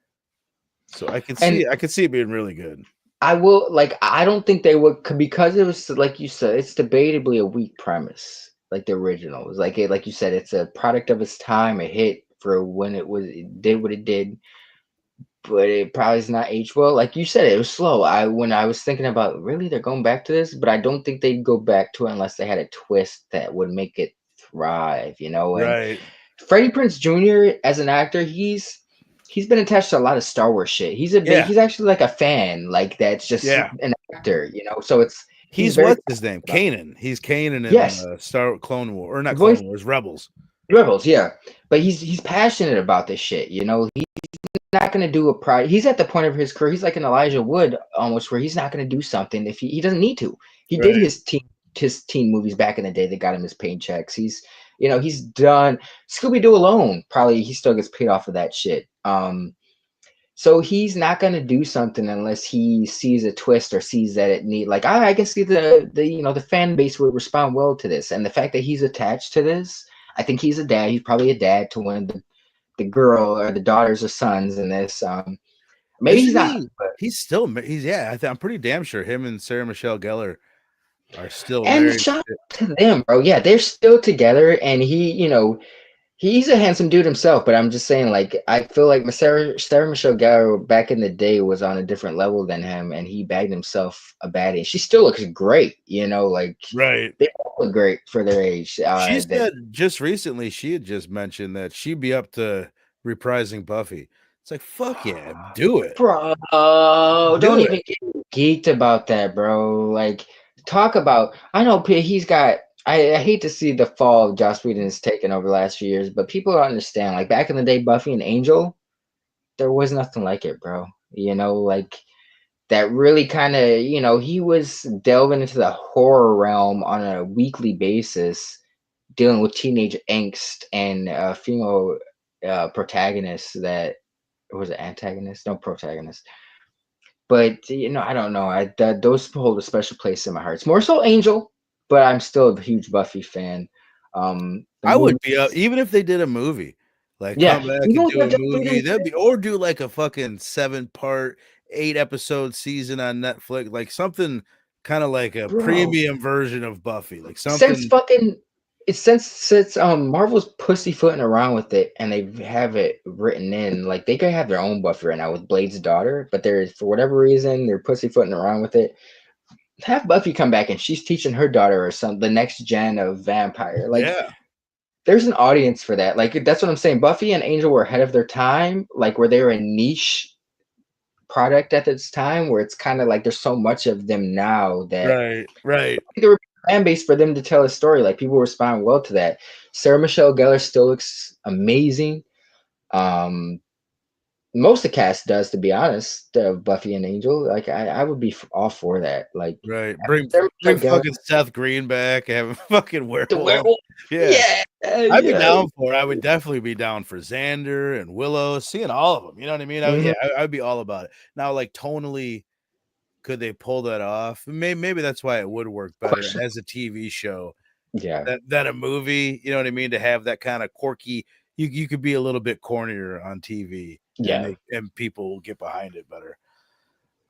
So And I could see it being really good. I will like I don't think they would because it was like you said, it's debatably a weak premise, like the original. It was like you said, it's a product of its time, a hit for when it did what it did, but it probably is not aged well. Like you said, it was slow. When I was thinking about really they're going back to this, but I don't think they'd go back to it unless they had a twist that would make it thrive. And Right. Freddie Prinze Jr. as an actor, he's been attached to a lot of Star Wars shit. Yeah. He's actually like a fan, like that's just Yeah. an actor. So he's He's very what's his name? about Kanan. He's Kanan in yes, Star Clone War or not the voice Clone Wars, Rebels. Rebels, yeah. But he's passionate about this shit. He's not gonna do a pride. He's at the point of his career. He's like an Elijah Wood almost, where he's not gonna do something if he doesn't need to. He did Right. his teen movies back in the day that got him his paychecks. He's done Scooby Doo alone. Probably he still gets paid off of that shit. So he's not gonna do something unless he sees a twist or sees that it need. Like I can see the fan base would respond well to this, and the fact that he's attached to this, I think he's a dad. He's probably a dad to one of the girl or the daughters or sons in this. Maybe he's Isn't not, he? but He's still he's yeah. I'm pretty damn sure him and Sarah Michelle Gellar are still and married. shout out to them, bro. Yeah, they're still together, and he's a handsome dude himself. But I'm just saying, like, I feel like Sarah Michelle Gellar back in the day was on a different level than him, and he bagged himself a baddie. She still looks great, like Right. they all look great for their age. She That said just recently she had just mentioned that she'd be up to reprising Buffy. It's like fuck yeah, do it. Bro, don't Do it. even get geeked about that, bro. Like, talk about. I know he's got. I hate to see the fall of Joss Whedon has taken over the last few years, but people don't understand. Like back in the day, Buffy and Angel, there was nothing like it, bro. Like that really kind of. He was delving into the horror realm on a weekly basis, dealing with teenage angst and female protagonists that was it antagonist? No, protagonist. But I don't know. Those hold a special place in my heart. It's more so Angel, but I'm still a huge Buffy fan. The I would movie, be up even if they did a movie. Like yeah, come back even and with do the a Joss movie. Whedon That'd shit, be or do like a fucking 7-part, 8-episode season on Netflix, like something kind of like a bro. premium version of Buffy. Like Since something fucking it's since Marvel's pussyfooting around with it and they have it written in, like they could have their own Buffy right now with Blade's daughter, but there's for whatever reason they're pussyfooting around with it. Have Buffy come back and she's teaching her daughter or some the next gen of vampire. Like yeah. there's an audience for that. Like that's what I'm saying. Buffy and Angel were ahead of their time, like where they were a niche product at this time, where it's kind of like there's so much of them now that Right, right. there were fan base for them to tell a story. Like people respond well to that. Sarah Michelle Gellar still looks amazing. Um, Most of the cast does, to be honest. Buffy and Angel, like I would be all for that. Like Right. Bring Sarah bring Michelle Gellar, fucking Seth Green back, have a fucking the werewolf. werewolf, Yeah. yeah, I'd be yeah. down for it. I would definitely be down for Xander and Willow, seeing all of them. You know what I mean? Mhm. I'd be all about it. Now, like tonally, could they pull that off? Maybe that's why it would work better Question. as a TV show Yeah, than a movie. You know what I mean? To have that kind of quirky, you could be a little bit cornier on TV, yeah. and people will get behind it better.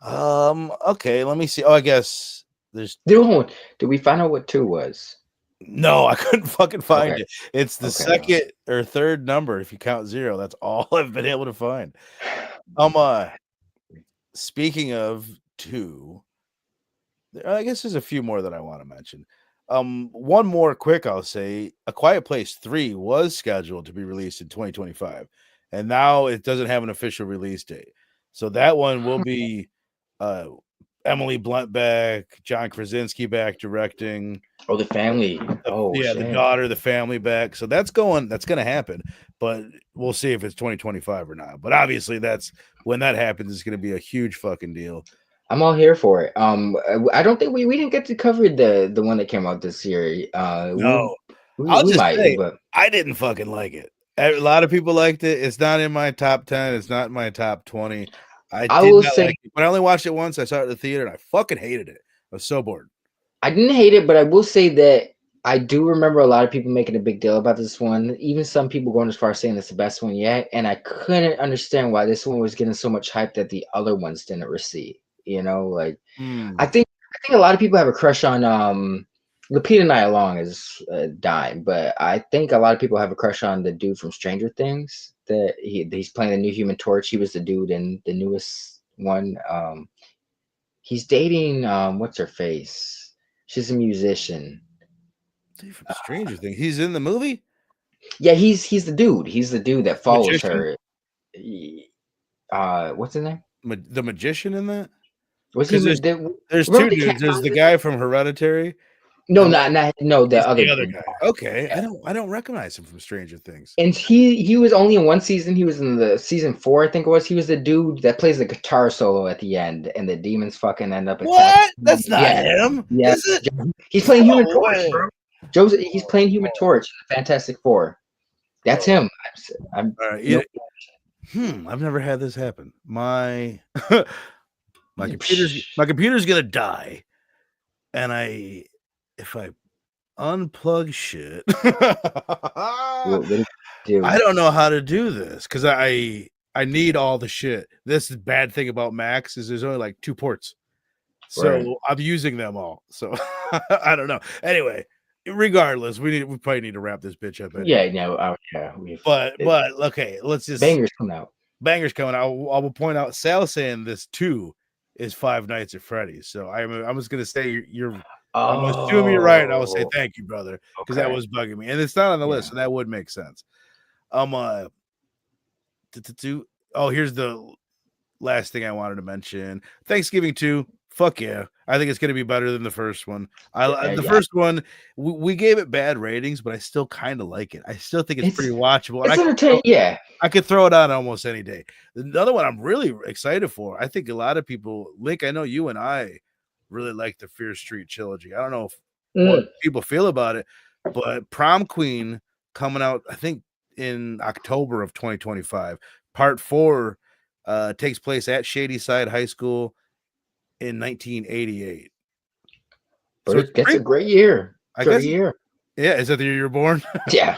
Okay, let me see. Oh, I guess there's Did we find out what 2 was? no, I couldn't fucking find Okay, it. It's the okay. second or third number if you count 0. That's all I've been able to find. Speaking of 2, I guess there's a few more that I want to mention. One more quick, I'll say, A Quiet Place 3 was scheduled to be released in 2025, and now it doesn't have an official release date. So that one will be uh Emily Blunt back, John Krasinski back directing. Oh, the family. Oh Yeah, the shit. daughter, the family back. So that's going to happen, but we'll see if it's 2025 or not. But obviously that's when that happens, it's going to be a huge fucking deal. I'm all here for it. I don't think we didn't get to cover the one that came out this year. No, We I'll we just might, say but I didn't fucking like it. A lot of people liked it. It's not in my top 10. It's not in my top 20. I I did will not say like it. But I only watched it once. I saw it at the theater and I fucking hated it. I was so bored. I didn't hate it, but I will say that I do remember a lot of people making a big deal about this one. Even some people going as far as saying it's the best one yet, and I couldn't understand why this one was getting so much hype that the other ones didn't receive. Like I Hmm. think I think a lot of people have a crush on Lupita Nyong'o is dying, but I think a lot of people have a crush on the dude from Stranger Things. That he's playing the new Human Torch. He was the dude in the newest one. He's dating what's her face? She's a musician. Dude from Stranger Things. He's in the movie? Yeah, he's the dude. He's the dude that follows Magician? her. What's his name? The magician in that? Was he? Because there's Remember two the dudes. cat? There's the guy from Hereditary, No, and not no. The there's other the other dude. guy. Okay. Yeah. I don't recognize him from Stranger Things. And he was only in one season. He was in the season 4, I think it was. He was the dude that plays the guitar solo at the end, and the demons fucking end up attacking. What? That's not Yeah, him. yeah. Is it? He's playing Human No Torch, way. bro. He's playing Human Torch in the Fantastic Four. That's Oh, him. I'm all right. no. I've never had this happen. My Psh, computer's gonna die, and if I unplug shit. What did you I do? don't know how to do this because I need all the shit. This is bad thing about Macs is there's only like 2 ports. Right. So I'm using them all. So I don't know. Anyway, regardless, we probably need to wrap this bitch up anyway. Yeah, no, yeah, But okay, let's just bangers come out. bangers coming out. I will point out Sal saying this too is Five Nights at Freddy's. So I was gonna say you're I'm gonna assume you're right. And I will say Oh, thank you, brother, because that okay. was bugging me. And it's not on the list, Yeah. so that would make sense. Oh, here's the last thing I wanted to mention. Thanksgiving 2. Fuck yeah. I think it's going to be better than the first one. The Yeah. first one, we gave it bad ratings, but I still kind of like it. I still think it's pretty watchable. And It's entertaining. Yeah. I could throw it on almost any day. The other one I'm really excited for. I think a lot of people, Link, I know you and I really like the Fear Street trilogy. I don't know what people feel about it, but Prom Queen coming out, I think, in October of 2025. Part 4 takes place at Shady Side High School in 1988. But So that's a great year. Great year. Yeah, is that the year you're born? Yeah.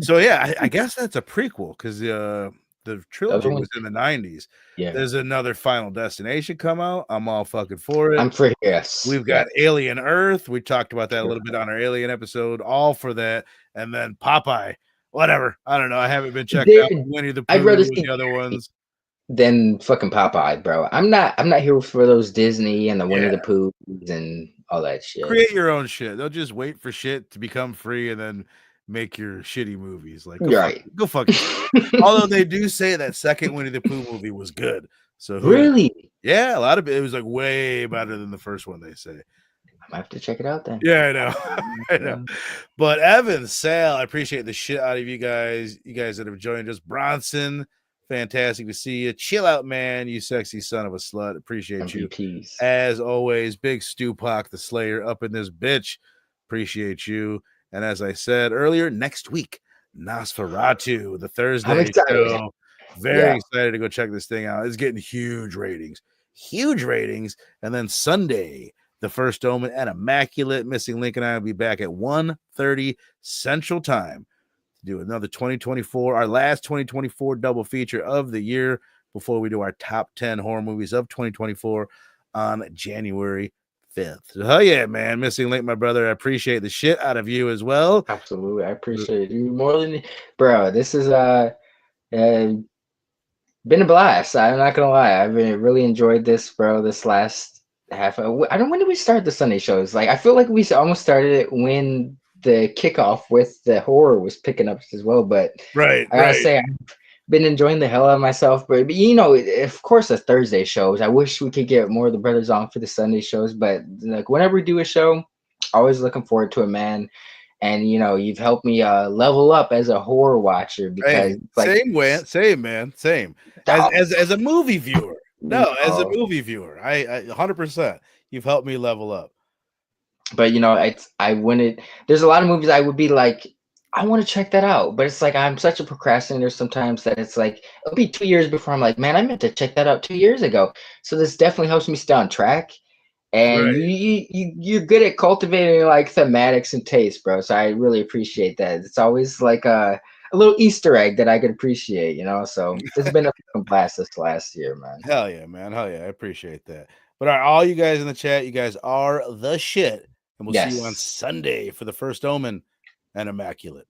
So yeah, I guess that's a prequel because the trilogy was in the 90s. Yeah. There's another Final Destination come out. I'm all fucking for it. I'm for yes. We've got Alien Earth. We talked about that a little bit on our Alien episode. All for that. And then Popeye. Whatever. I don't know. I haven't been checked out. Winnie the Pooh. I'd rather see the other ones than fucking Popeye, bro. I'm not here for those Disney and the Winnie the Pooh and all that shit. Create your own shit. They'll just wait for shit to become free and then make your shitty movies. Like go fuck Although they do say that second Winnie the Pooh movie was good. So really? Yeah, a lot of it was like way better than the first one, they say. I might have to check it out then. Yeah, I know. I know. But Evan, Sal, I appreciate the shit out of you guys. You guys that have joined us. Bronson, fantastic to see you. Chill out, man. You sexy son of a slut. Appreciate MVPs. you. As always, Big Stupac, the Slayer, up in this bitch. Appreciate you. And as I said earlier, next week, Nosferatu, the Thursday I'm excited. show. Very excited to go check this thing out. It's getting huge ratings. Huge ratings. And then Sunday, The First Omen and Immaculate. Missing Link and I will be back at 1:30 Central Time to do another 2024, our last 2024 double feature of the year before we do our top 10 horror movies of 2024 on January 5th. Oh yeah, man. Missing Link, my brother. I appreciate the shit out of you as well. Absolutely. I appreciate you more than bro. This is been a blast. I'm not gonna lie. I've really enjoyed this, bro. This last half. I don't. When did we start the Sunday shows? Like, I feel like we almost started it when the kickoff with the horror was picking up as well. But I gotta say, I've been enjoying the hell out of myself. But you know, of course, the Thursday shows. I wish we could get more of the brothers on for the Sunday shows. But like, whenever we do a show, always looking forward to it, man. And you know, you've helped me level up as a horror watcher because same man, same as a movie viewer. No, as a movie viewer, I 100%. You've helped me level up. But you know, there's a lot of movies I would be like, I want to check that out, but it's like I'm such a procrastinator sometimes that it's like it'll be 2 years before I'm like, man, I meant to check that out 2 years ago. So this definitely helps me stay on track. And you're good at cultivating like thematics and taste, bro. So I really appreciate that. It's always like a little Easter egg that I could appreciate, you know. So it's been a blast this last year, man. Hell yeah, man. Hell yeah. I appreciate that. But all you guys in the chat, you guys are the shit. And we'll see you on Sunday for The First Omen and Immaculate.